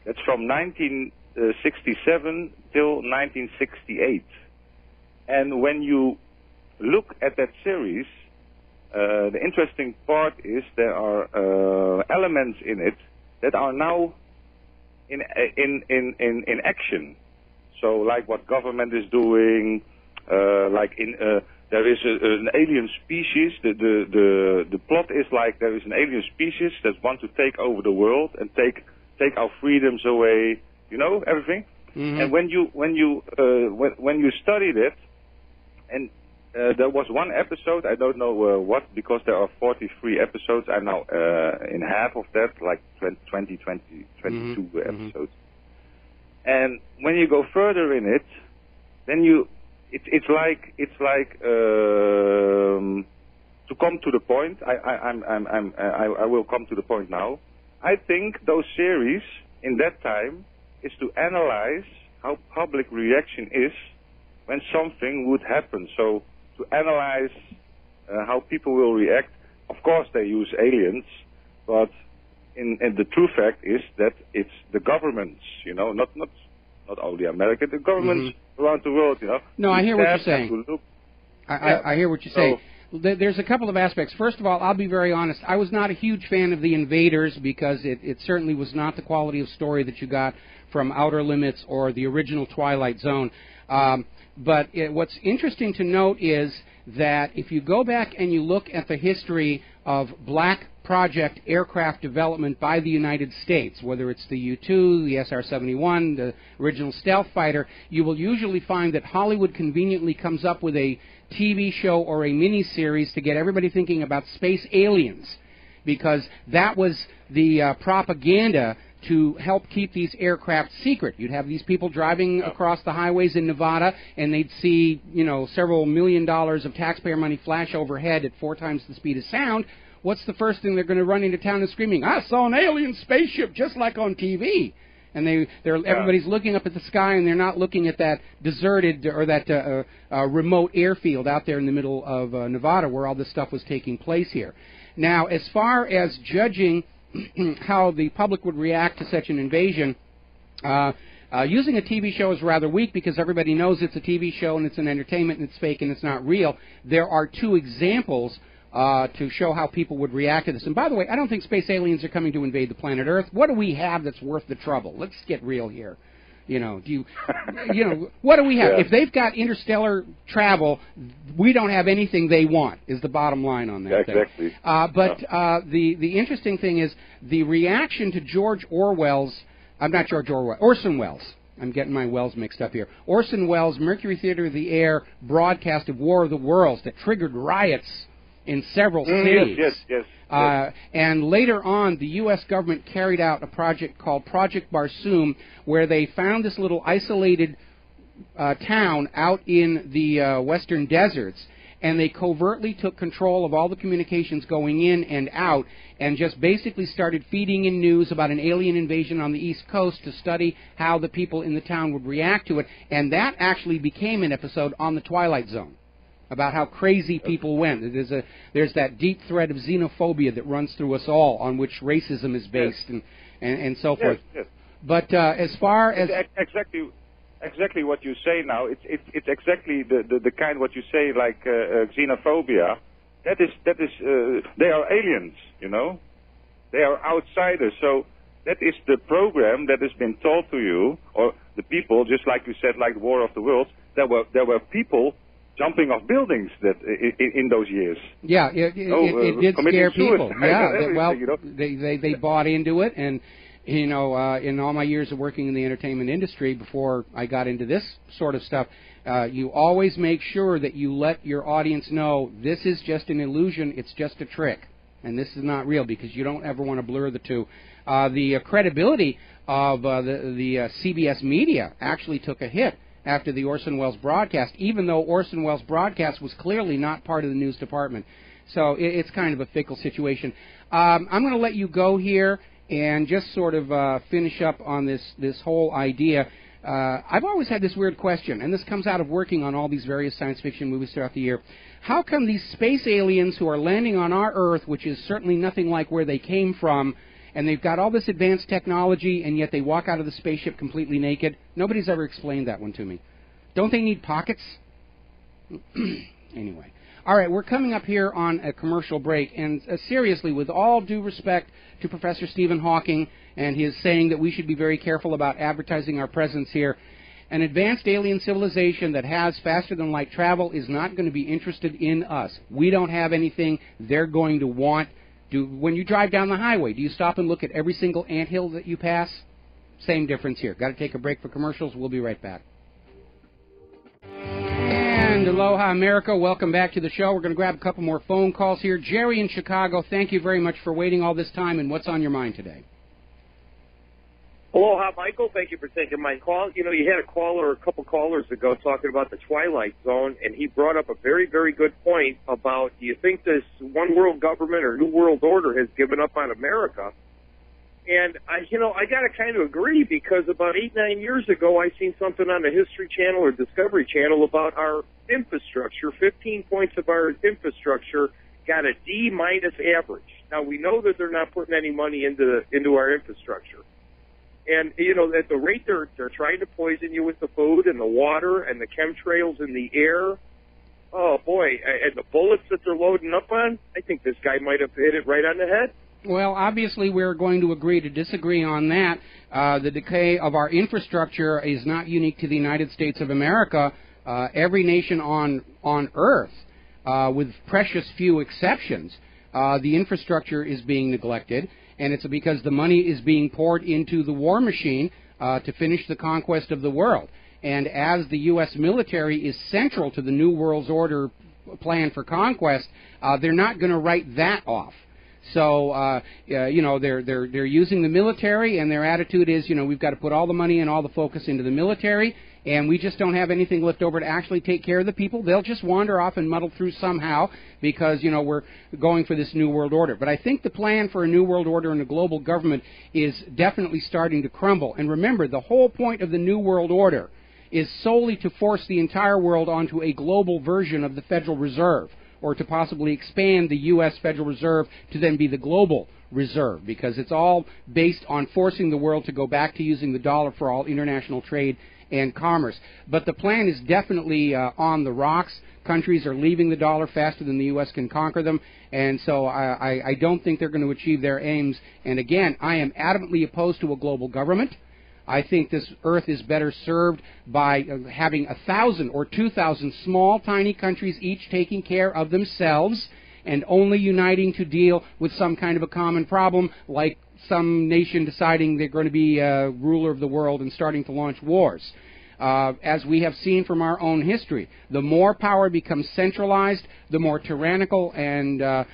That's from 1967 till 1968. And when you look at that series, the interesting part is there are elements in it that are now in action. So, like what government is doing, there is an alien species. The plot is like there is an alien species that want to take over the world and take our freedoms away. Everything.
Mm-hmm.
And when you studied it, and there was one episode, I don't know what, because there are 43 episodes. I'm now in half of that, like 22
mm-hmm.
episodes. And when you go further in it, then it's like to come to the point. I will come to the point now. I think those series in that time is to analyze how public reaction is when something would happen. So to analyze how people will react of course they use aliens, but and the true fact is that it's the governments, not only America, the governments around the world,
No, I hear what you're saying. I hear what you're saying. There's a couple of aspects. First of all, I'll be very honest. I was not a huge fan of The Invaders because it certainly was not the quality of story that you got from Outer Limits or the original Twilight Zone. But what's interesting to note is that if you go back and you look at the history of black project aircraft development by the United States, whether it's the U-2, the SR-71, the original stealth fighter, you will usually find that Hollywood conveniently comes up with a TV show or a miniseries to get everybody thinking about space aliens, because that was the propaganda to help keep these aircraft secret. You'd have these people driving across the highways in Nevada, and they'd see, several $1 million of taxpayer money flash overhead at 4 times the speed of sound. What's the first thing they're going to run into town and screaming, I saw an alien spaceship just like on TV. And everybody's looking up at the sky, and they're not looking at that deserted or that remote airfield out there in the middle of Nevada where all this stuff was taking place here. Now, as far as judging how the public would react to such an invasion, using a TV show is rather weak because everybody knows it's a TV show and it's an entertainment and it's fake and it's not real. There are 2 examples to show how people would react to this. And by the way, I don't think space aliens are coming to invade the planet Earth. What do we have that's worth the trouble? Let's get real here. What do we have? If they've got interstellar travel, we don't have anything they want, is the bottom line on that
exactly.
thing. The interesting thing is the reaction to Orson Welles. I'm getting my Wells mixed up here. Orson Welles' Mercury Theater of the Air broadcast of War of the Worlds that triggered riots in several cities.
Yes.
And later on, the U.S. government carried out a project called Project Barsoom, where they found this little isolated town out in the western deserts, and they covertly took control of all the communications going in and out, and just basically started feeding in news about an alien invasion on the East Coast to study how the people in the town would react to it, and that actually became an episode on the Twilight Zone, about how crazy people went. There's that deep thread of xenophobia that runs through us all, on which racism is based, and so forth.
Yes.
But as far as
exactly what you say now, it's exactly the kind what you say, like xenophobia. That is they are aliens, They are outsiders. So that is the program that has been told to you, or the people, just like you said, like the War of the Worlds. There were people jumping off buildings that in those years.
Yeah, it did scare people. Yeah, they bought into it, and in all my years of working in the entertainment industry before I got into this sort of stuff, you always make sure that you let your audience know this is just an illusion, it's just a trick, and this is not real, because you don't ever want to blur the two. The credibility of the CBS media actually took a hit after the Orson Welles broadcast, even though Orson Welles' broadcast was clearly not part of the news department. So it's kind of a fickle situation. I'm going to let you go here and just sort of finish up on this whole idea. I've always had this weird question, and this comes out of working on all these various science fiction movies throughout the year. How come these space aliens who are landing on our Earth, which is certainly nothing like where they came from, and they've got all this advanced technology, and yet they walk out of the spaceship completely naked? Nobody's ever explained that one to me. Don't they need pockets? Anyway. All right, we're coming up here on a commercial break, and seriously, with all due respect to Professor Stephen Hawking and his saying that we should be very careful about advertising our presence here, an advanced alien civilization that has faster-than-light travel is not going to be interested in us. We don't have anything they're going to want. When you drive down the highway, do you stop and look at every single anthill that you pass? Same difference here. Got to take a break for commercials. We'll be right back. And aloha, America. Welcome back to the show. We're going to grab a couple more phone calls here. Jerry in Chicago, thank you very much for waiting all this time. And what's on your mind today?
Aloha, Michael. Thank you for taking my call. You had a couple callers ago talking about the Twilight Zone, and he brought up a very, very good point about, do you think this one world government or new world order has given up on America? And I got to kind of agree, because about 8-9 years ago, I seen something on the History Channel or Discovery Channel about our infrastructure. 15 points of our infrastructure got a D- average. Now, we know that they're not putting any money into our infrastructure. And, you know, at the rate they're trying to poison you with the food and the water and the chemtrails in the air, oh, boy, and the bullets that they're loading up on, I think this guy might have hit it right on the head.
Well, obviously, we're going to agree to disagree on that. The decay of our infrastructure is not unique to the United States of America. Every nation on Earth, with precious few exceptions, the infrastructure is being neglected, and it's because the money is being poured into the war machine to finish the conquest of the world. And as the U.S. military is central to the New World Order plan for conquest, they're not going to write that off. So, you know, they're using the military, and their attitude is, you know, we've got to put all the money and all the focus into the military, and we just don't have anything left over to actually take care of the people. They'll just wander off and muddle through somehow because, you know, we're going for this New World Order. But I think the plan for a New World Order and a global government is definitely starting to crumble. And remember, the whole point of the New World Order is solely to force the entire world onto a global version of the Federal Reserve, or to possibly expand the U.S. Federal Reserve to then be the global reserve, because it's all based on forcing the world to go back to using the dollar for all international trade and commerce. But the plan is definitely on the rocks. Countries are leaving the dollar faster than the U.S. can conquer them, and so I don't think they're going to achieve their aims. And again, I am adamantly opposed to a global government. I think this earth is better served by having 1,000 or 2,000 small, tiny countries each taking care of themselves and only uniting to deal with some kind of a common problem, like some nation deciding they're going to be ruler of the world and starting to launch wars. As we have seen from our own history, the more power becomes centralized, the more tyrannical and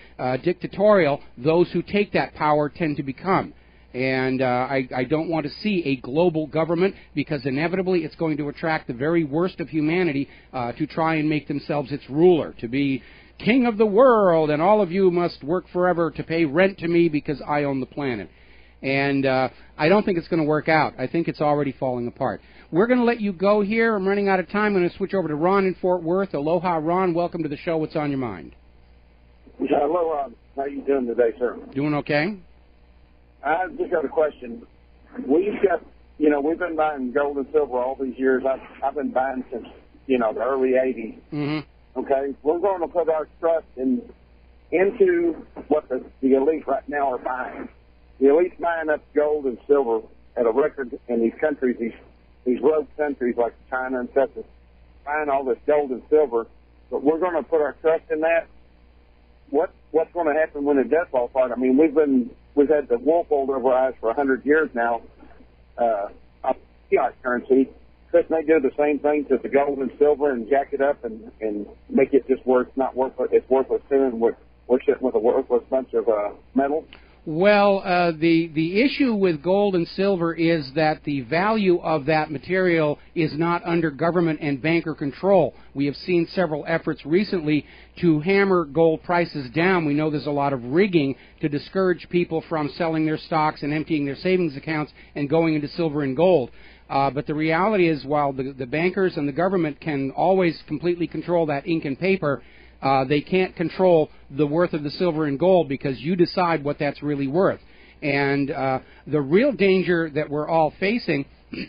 dictatorial those who take that power tend to become. And I don't want to see a global government, because inevitably it's going to attract the very worst of humanity to try and make themselves its ruler, to be king of the world, and all of you must work forever to pay rent to me because I own the planet. And I don't think it's going to work out. I think it's already falling apart. We're going to let you go here. I'm running out of time. I'm going to switch over to Ron in Fort Worth. Aloha, Ron. Welcome to the show. What's on your mind?
Hello, Ron. How are you doing today, sir?
Doing okay.
I just got a question. We've been buying gold and silver all these years. I've been buying since, the early 80s.
Mm-hmm.
Okay? We're going to put our trust into what the elite right now are buying. The elite's buying up gold and silver at a record in these countries, these rogue countries like China and such, buying all this gold and silver. But we're going to put our trust in that. What's going to happen when it does fall apart? I mean, we've had the wool pulled over our eyes for 100 years now, fiat currency. Couldn't they do the same thing to the gold and silver and jack it up and make it just not worthless? It's worthless too, and we're sitting with a worthless bunch of metal.
Well, the issue with gold and silver is that the value of that material is not under government and banker control. We have seen several efforts recently to hammer gold prices down. We know there's a lot of rigging to discourage people from selling their stocks and emptying their savings accounts and going into silver and gold. But the reality is, while the bankers and the government can always completely control that ink and paper, they can't control the worth of the silver and gold, because you decide what that's really worth. And the real danger that we're all facing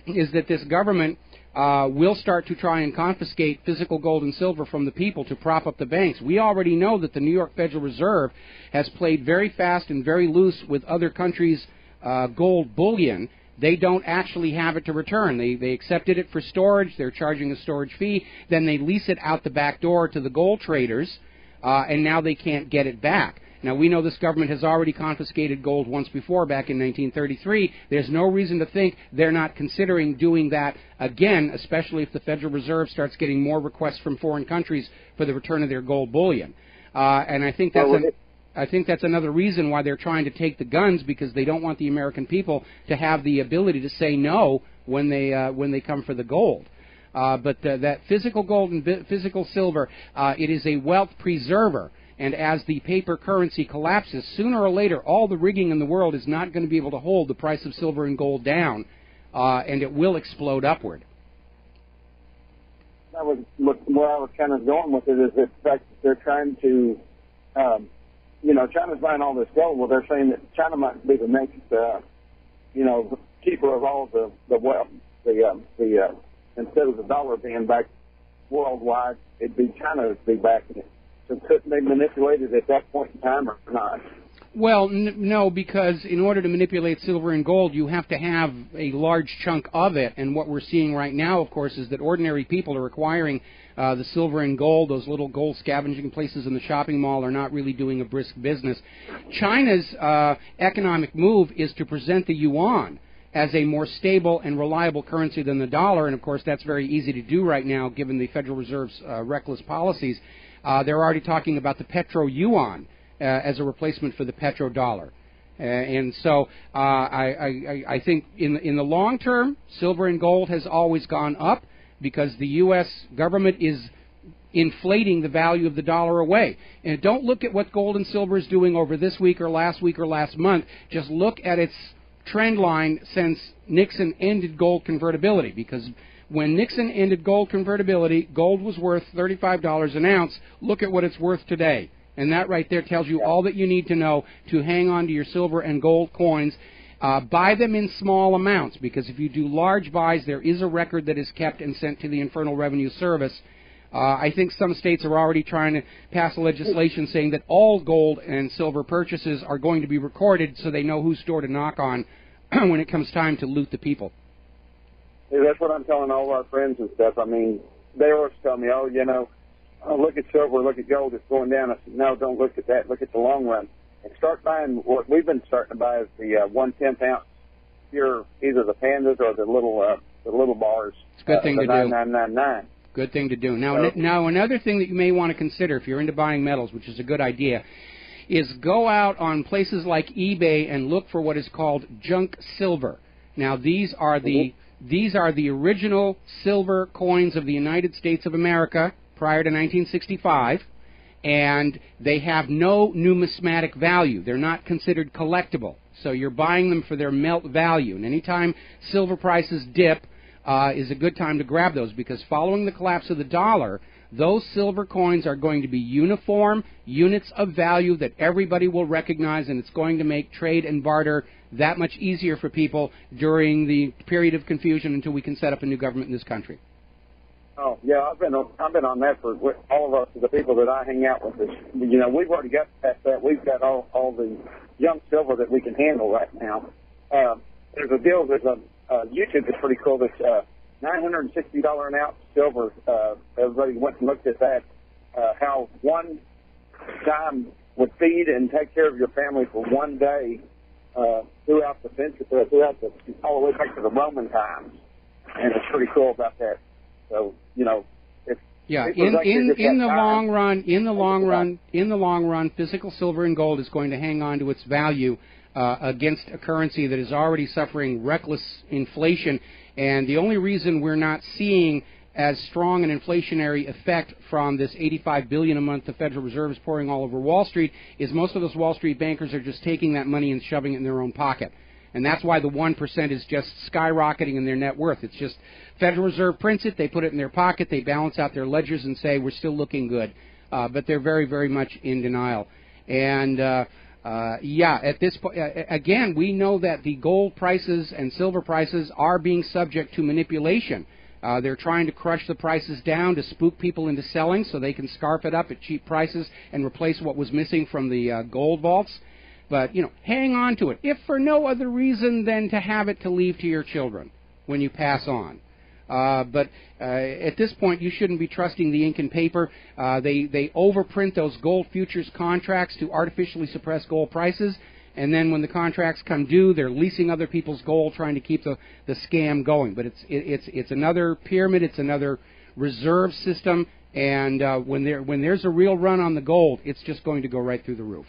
is that this government will start to try and confiscate physical gold and silver from the people to prop up the banks. We already know that the New York Federal Reserve has played very fast and very loose with other countries' gold bullion. They don't actually have it to return. They accepted it for storage. They're charging a storage fee. Then they lease it out the back door to the gold traders, and now they can't get it back. Now, we know this government has already confiscated gold once before, back in 1933. There's no reason to think they're not considering doing that again, especially if the Federal Reserve starts getting more requests from foreign countries for the return of their gold bullion. And I think that's another reason why they're trying to take the guns, because they don't want the American people to have the ability to say no when they come for the gold. But that physical gold and physical silver, it is a wealth preserver. And as the paper currency collapses, sooner or later, all the rigging in the world is not going to be able to hold the price of silver and gold down, and it will explode upward.
That was where I was kind of going with it, is the fact that they're trying to China's buying all this gold. Well, they're saying that China might be the next, keeper of all the wealth. Instead of the dollar being back worldwide, it'd be China that'd be backing it. So couldn't they manipulate it at that point in time or not?
Well, no, because in order to manipulate silver and gold, you have to have a large chunk of it. And what we're seeing right now, of course, is that ordinary people are acquiring the silver and gold. Those little gold scavenging places in the shopping mall are not really doing a brisk business. China's economic move is to present the yuan as a more stable and reliable currency than the dollar. And, of course, that's very easy to do right now, given the Federal Reserve's reckless policies. They're already talking about the petro-yuan as a replacement for the petrodollar. And so I think in the long term, silver and gold has always gone up because the U.S. government is inflating the value of the dollar away. And don't look at what gold and silver is doing over this week or last month. Just look at its trend line since Nixon ended gold convertibility, because when Nixon ended gold convertibility, gold was worth $35 an ounce. Look at what it's worth today. And that right there tells you all that you need to know to hang on to your silver and gold coins. Buy them in small amounts, because if you do large buys, there is a record that is kept and sent to the Internal Revenue Service. I think some states are already trying to pass legislation saying that all gold and silver purchases are going to be recorded so they know whose door to knock on when it comes time to loot the people.
Yeah, that's what I'm telling all of our friends and stuff. I mean, they always tell me, look at silver, look at gold, it's going down. I said, no, don't look at that. Look at the long run. And start buying what we've been starting to buy is the 1/10 ounce pure, either the pandas or the little bars.
It's a good thing to do.
9999.
Good thing to do. Now, another thing that you may want to consider if you're into buying metals, which is a good idea, is go out on places like eBay and look for what is called junk silver. Now, these are the original silver coins of the United States of America prior to 1965, and they have no numismatic value. They're not considered collectible, so you're buying them for their melt value. And anytime silver prices dip is a good time to grab those, because following the collapse of the dollar, those silver coins are going to be uniform units of value that everybody will recognize, and it's going to make trade and barter that much easier for people during the period of confusion until we can set up a new government in this country.
Oh, yeah, I've been on that for all of us, the people that I hang out with. We've already got past that. We've got all the junk silver that we can handle right now. There's a deal, there's a YouTube that's pretty cool. That's $960 an ounce silver. Everybody went and looked at that. How one dime would feed and take care of your family for one day throughout all the way back to the Roman times, and it's pretty cool about that. So in the long run,
physical silver and gold is going to hang on to its value against a currency that is already suffering reckless inflation. And the only reason we're not seeing as strong an inflationary effect from this $85 billion a month the Federal Reserve is pouring all over Wall Street is most of those Wall Street bankers are just taking that money and shoving it in their own pocket. And that's why the 1% is just skyrocketing in their net worth. It's just Federal Reserve prints it, they put it in their pocket, they balance out their ledgers and say, we're still looking good. But they're very, very much in denial. And, at this point, again, we know that the gold prices and silver prices are being subject to manipulation. They're trying to crush the prices down to spook people into selling so they can scarf it up at cheap prices and replace what was missing from the gold vaults. But, hang on to it, if for no other reason than to have it to leave to your children when you pass on. But at this point, you shouldn't be trusting the ink and paper. They overprint those gold futures contracts to artificially suppress gold prices, and then when the contracts come due, they're leasing other people's gold, trying to keep the scam going. But it's another pyramid, it's another reserve system, and when there's a real run on the gold, it's just going to go right through the roof.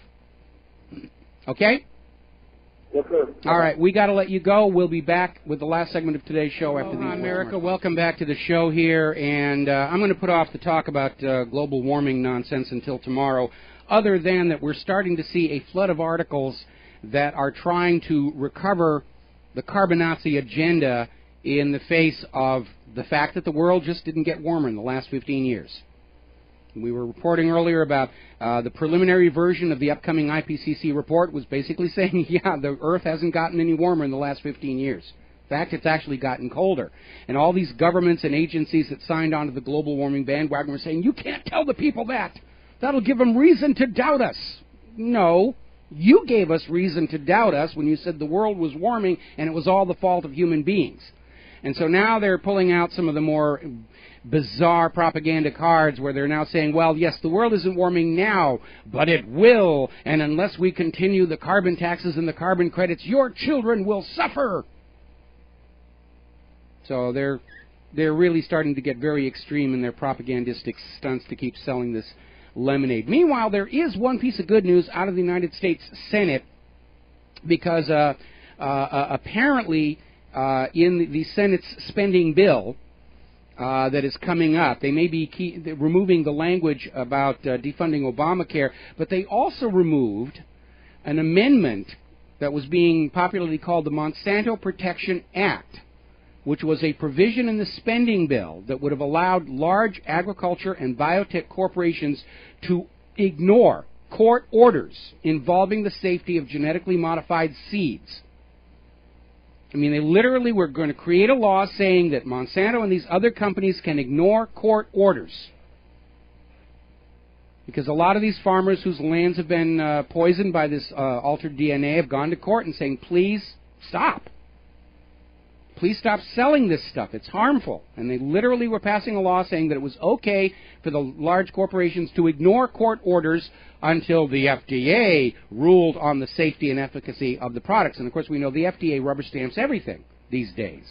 Okay?
Yes, sir.
All right, we got to let you go. We'll be back with the last segment of today's show after these. America, welcome back to the show here, and I'm going to put off the talk about global warming nonsense until tomorrow, other than that we're starting to see a flood of articles that are trying to recover the Carbonazi agenda in the face of the fact that the world just didn't get warmer in the last 15 years. We were reporting earlier about the preliminary version of the upcoming IPCC report was basically saying, yeah, the Earth hasn't gotten any warmer in the last 15 years. In fact, it's actually gotten colder. And all these governments and agencies that signed on to the global warming bandwagon were saying, you can't tell the people that. That'll give them reason to doubt us. No, you gave us reason to doubt us when you said the world was warming and it was all the fault of human beings. And so now they're pulling out some of the more bizarre propaganda cards where they're now saying, well, yes, the world isn't warming now, but it will, and unless we continue the carbon taxes and the carbon credits, your children will suffer. So they're really starting to get very extreme in their propagandistic stunts to keep selling this lemonade. Meanwhile, there is one piece of good news out of the United States Senate, because apparently in the Senate's spending bill that is coming up, they may be removing the language about defunding Obamacare, but they also removed an amendment that was being popularly called the Monsanto Protection Act, which was a provision in the spending bill that would have allowed large agriculture and biotech corporations to ignore court orders involving the safety of genetically modified seeds. I mean, they literally were going to create a law saying that Monsanto and these other companies can ignore court orders. Because a lot of these farmers whose lands have been poisoned by this altered DNA have gone to court and saying, please stop. Please stop selling this stuff. It's harmful. And they literally were passing a law saying that it was okay for the large corporations to ignore court orders until the FDA ruled on the safety and efficacy of the products. And, of course, we know the FDA rubber stamps everything these days.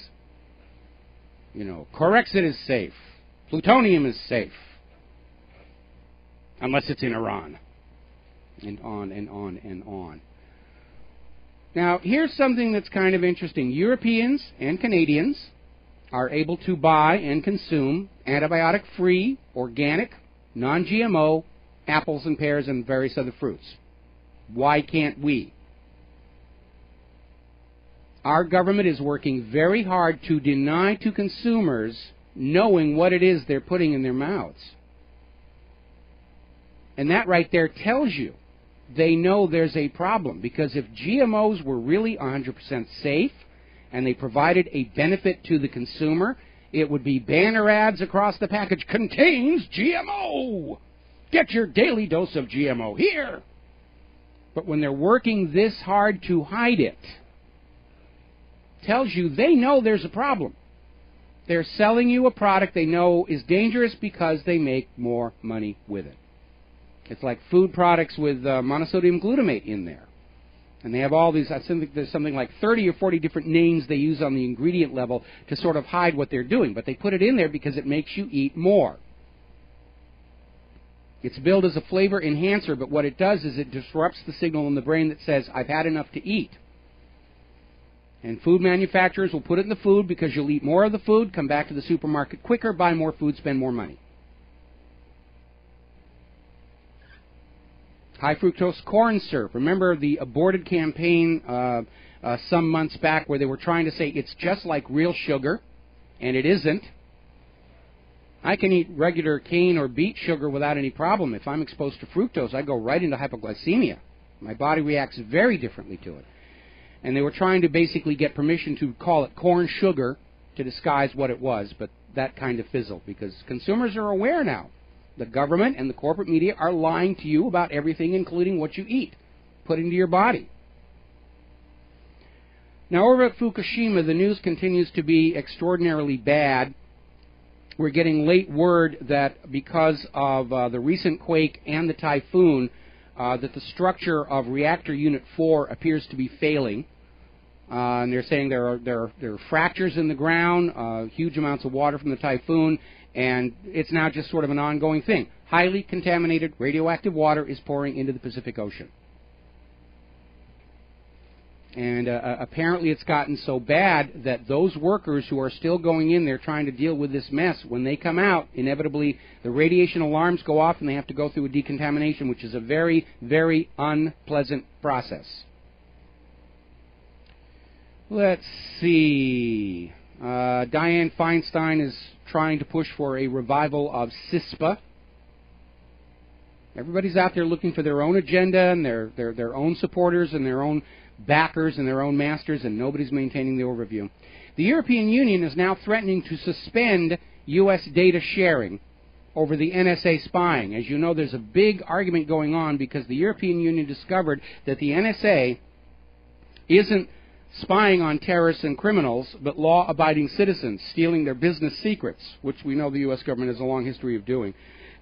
You know, Corexit is safe. Plutonium is safe. Unless it's in Iran. And on and on and on. Now, here's something that's kind of interesting. Europeans and Canadians are able to buy and consume antibiotic-free, organic, non-GMO apples and pears and various other fruits. Why can't we? Our government is working very hard to deny to consumers knowing what it is they're putting in their mouths. And that right there tells you they know there's a problem, because if GMOs were really 100% safe and they provided a benefit to the consumer, it would be banner ads across the package, contains GMO! Get your daily dose of GMO here! But when they're working this hard to hide it, tells you they know there's a problem. They're selling you a product they know is dangerous because they make more money with it. It's like food products with monosodium glutamate in there. And they have all these, I think there's something like 30 or 40 different names they use on the ingredient level to sort of hide what they're doing. But they put it in there because it makes you eat more. It's billed as a flavor enhancer, but what it does is it disrupts the signal in the brain that says, I've had enough to eat. And food manufacturers will put it in the food because you'll eat more of the food, come back to the supermarket quicker, buy more food, spend more money. High fructose corn syrup. Remember the aborted campaign some months back where they were trying to say it's just like real sugar, and it isn't. I can eat regular cane or beet sugar without any problem. If I'm exposed to fructose, I go right into hypoglycemia. My body reacts very differently to it. And they were trying to basically get permission to call it corn sugar to disguise what it was, but that kind of fizzled because consumers are aware now. The government and the corporate media are lying to you about everything, including what you eat, put into your body. Now, over at Fukushima, the news continues to be extraordinarily bad. We're getting late word that because of the recent quake and the typhoon, that the structure of reactor Unit 4 appears to be failing. And they're saying there are fractures in the ground, huge amounts of water from the typhoon, and it's now just sort of an ongoing thing. Highly contaminated radioactive water is pouring into the Pacific Ocean. And apparently it's gotten so bad that those workers who are still going in there trying to deal with this mess, when they come out, inevitably the radiation alarms go off and they have to go through a decontamination, which is a very, very unpleasant process. Let's see. Dianne Feinstein is trying to push for a revival of CISPA. Everybody's out there looking for their own agenda and their own supporters and their own backers and their own masters, and nobody's maintaining the overview. The European Union is now threatening to suspend U.S. data sharing over the NSA spying. As you know, there's a big argument going on because the European Union discovered that the NSA isn't spying on terrorists and criminals, but law-abiding citizens, stealing their business secrets, which we know the U.S. government has a long history of doing.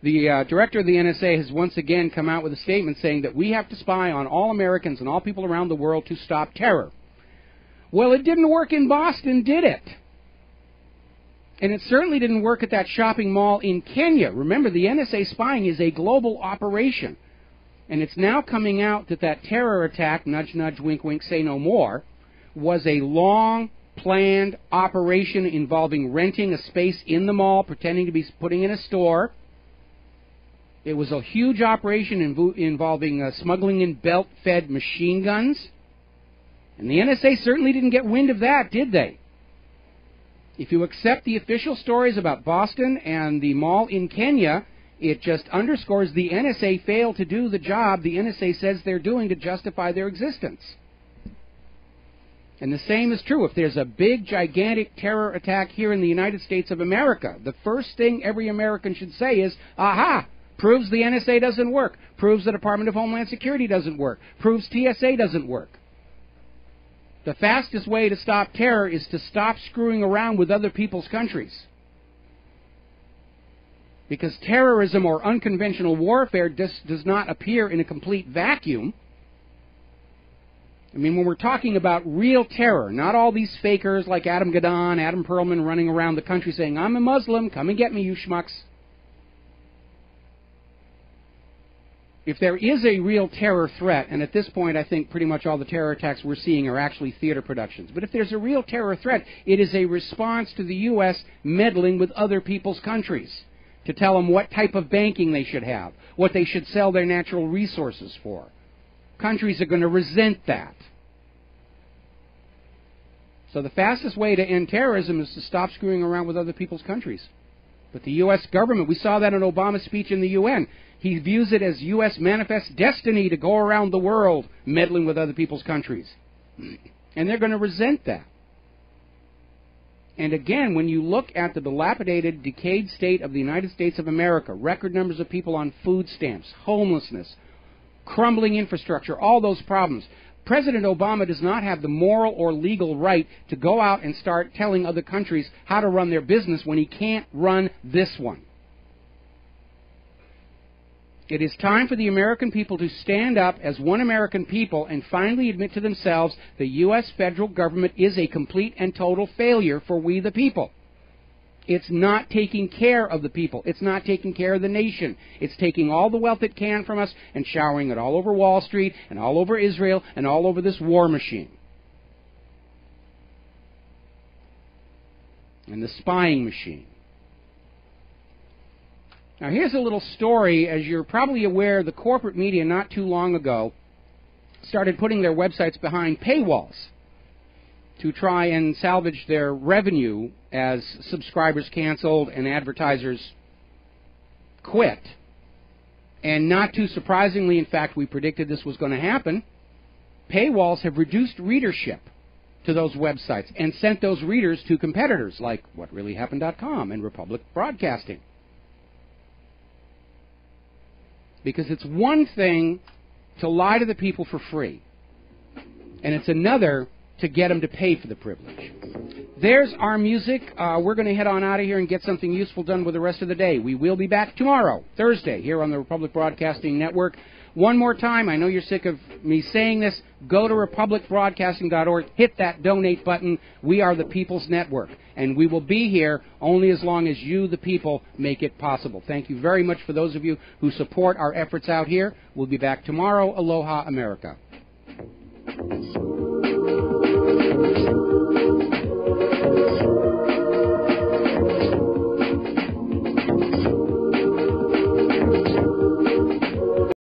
The director of the NSA has once again come out with a statement saying that we have to spy on all Americans and all people around the world to stop terror. Well, it didn't work in Boston, did it? And it certainly didn't work at that shopping mall in Kenya. Remember, the NSA spying is a global operation. And it's now coming out that that terror attack, nudge, nudge, wink, wink, say no more, was a long-planned operation involving renting a space in the mall, pretending to be putting in a store. It was a huge operation involving smuggling in belt-fed machine guns. And the NSA certainly didn't get wind of that, did they? If you accept the official stories about Boston and the mall in Kenya, it just underscores the NSA failed to do the job the NSA says they're doing to justify their existence. And the same is true if there's a big, gigantic terror attack here in the United States of America. The first thing every American should say is, aha! Proves the NSA doesn't work. Proves the Department of Homeland Security doesn't work. Proves TSA doesn't work. The fastest way to stop terror is to stop screwing around with other people's countries. Because terrorism or unconventional warfare does not appear in a complete vacuum. I mean, when we're talking about real terror, not all these fakers like Adam Gadon, Adam Perlman running around the country saying, I'm a Muslim, come and get me, you schmucks. If there is a real terror threat, and at this point I think pretty much all the terror attacks we're seeing are actually theater productions, but if there's a real terror threat, it is a response to the U.S. meddling with other people's countries to tell them what type of banking they should have, what they should sell their natural resources for. Countries are going to resent that. So the fastest way to end terrorism is to stop screwing around with other people's countries. But the U.S. government, we saw that in Obama's speech in the UN. He views it as U.S. manifest destiny to go around the world meddling with other people's countries. And they're going to resent that. And again, when you look at the dilapidated, decayed state of the United States of America, record numbers of people on food stamps, homelessness, crumbling infrastructure, all those problems, President Obama does not have the moral or legal right to go out and start telling other countries how to run their business when he can't run this one. It is time for the American people to stand up as one American people and finally admit to themselves the U.S. federal government is a complete and total failure for we the people. It's not taking care of the people. It's not taking care of the nation. It's taking all the wealth it can from us and showering it all over Wall Street and all over Israel and all over this war machine. And the spying machine. Now here's a little story. As you're probably aware, the corporate media not too long ago started putting their websites behind paywalls to try and salvage their revenue as subscribers canceled and advertisers quit. And not too surprisingly, in fact, we predicted this was going to happen, paywalls have reduced readership to those websites and sent those readers to competitors like WhatReallyHappened.com and Republic Broadcasting. Because it's one thing to lie to the people for free, and it's another to get them to pay for the privilege. There's our music. We're going to head on out of here and get something useful done with the rest of the day. We will be back tomorrow, Thursday, here on the Republic Broadcasting Network. One more time, I know you're sick of me saying this, go to republicbroadcasting.org, hit that donate button. We are the People's Network, and we will be here only as long as you, the people, make it possible. Thank you very much for those of you who support our efforts out here. We'll be back tomorrow. Aloha, America.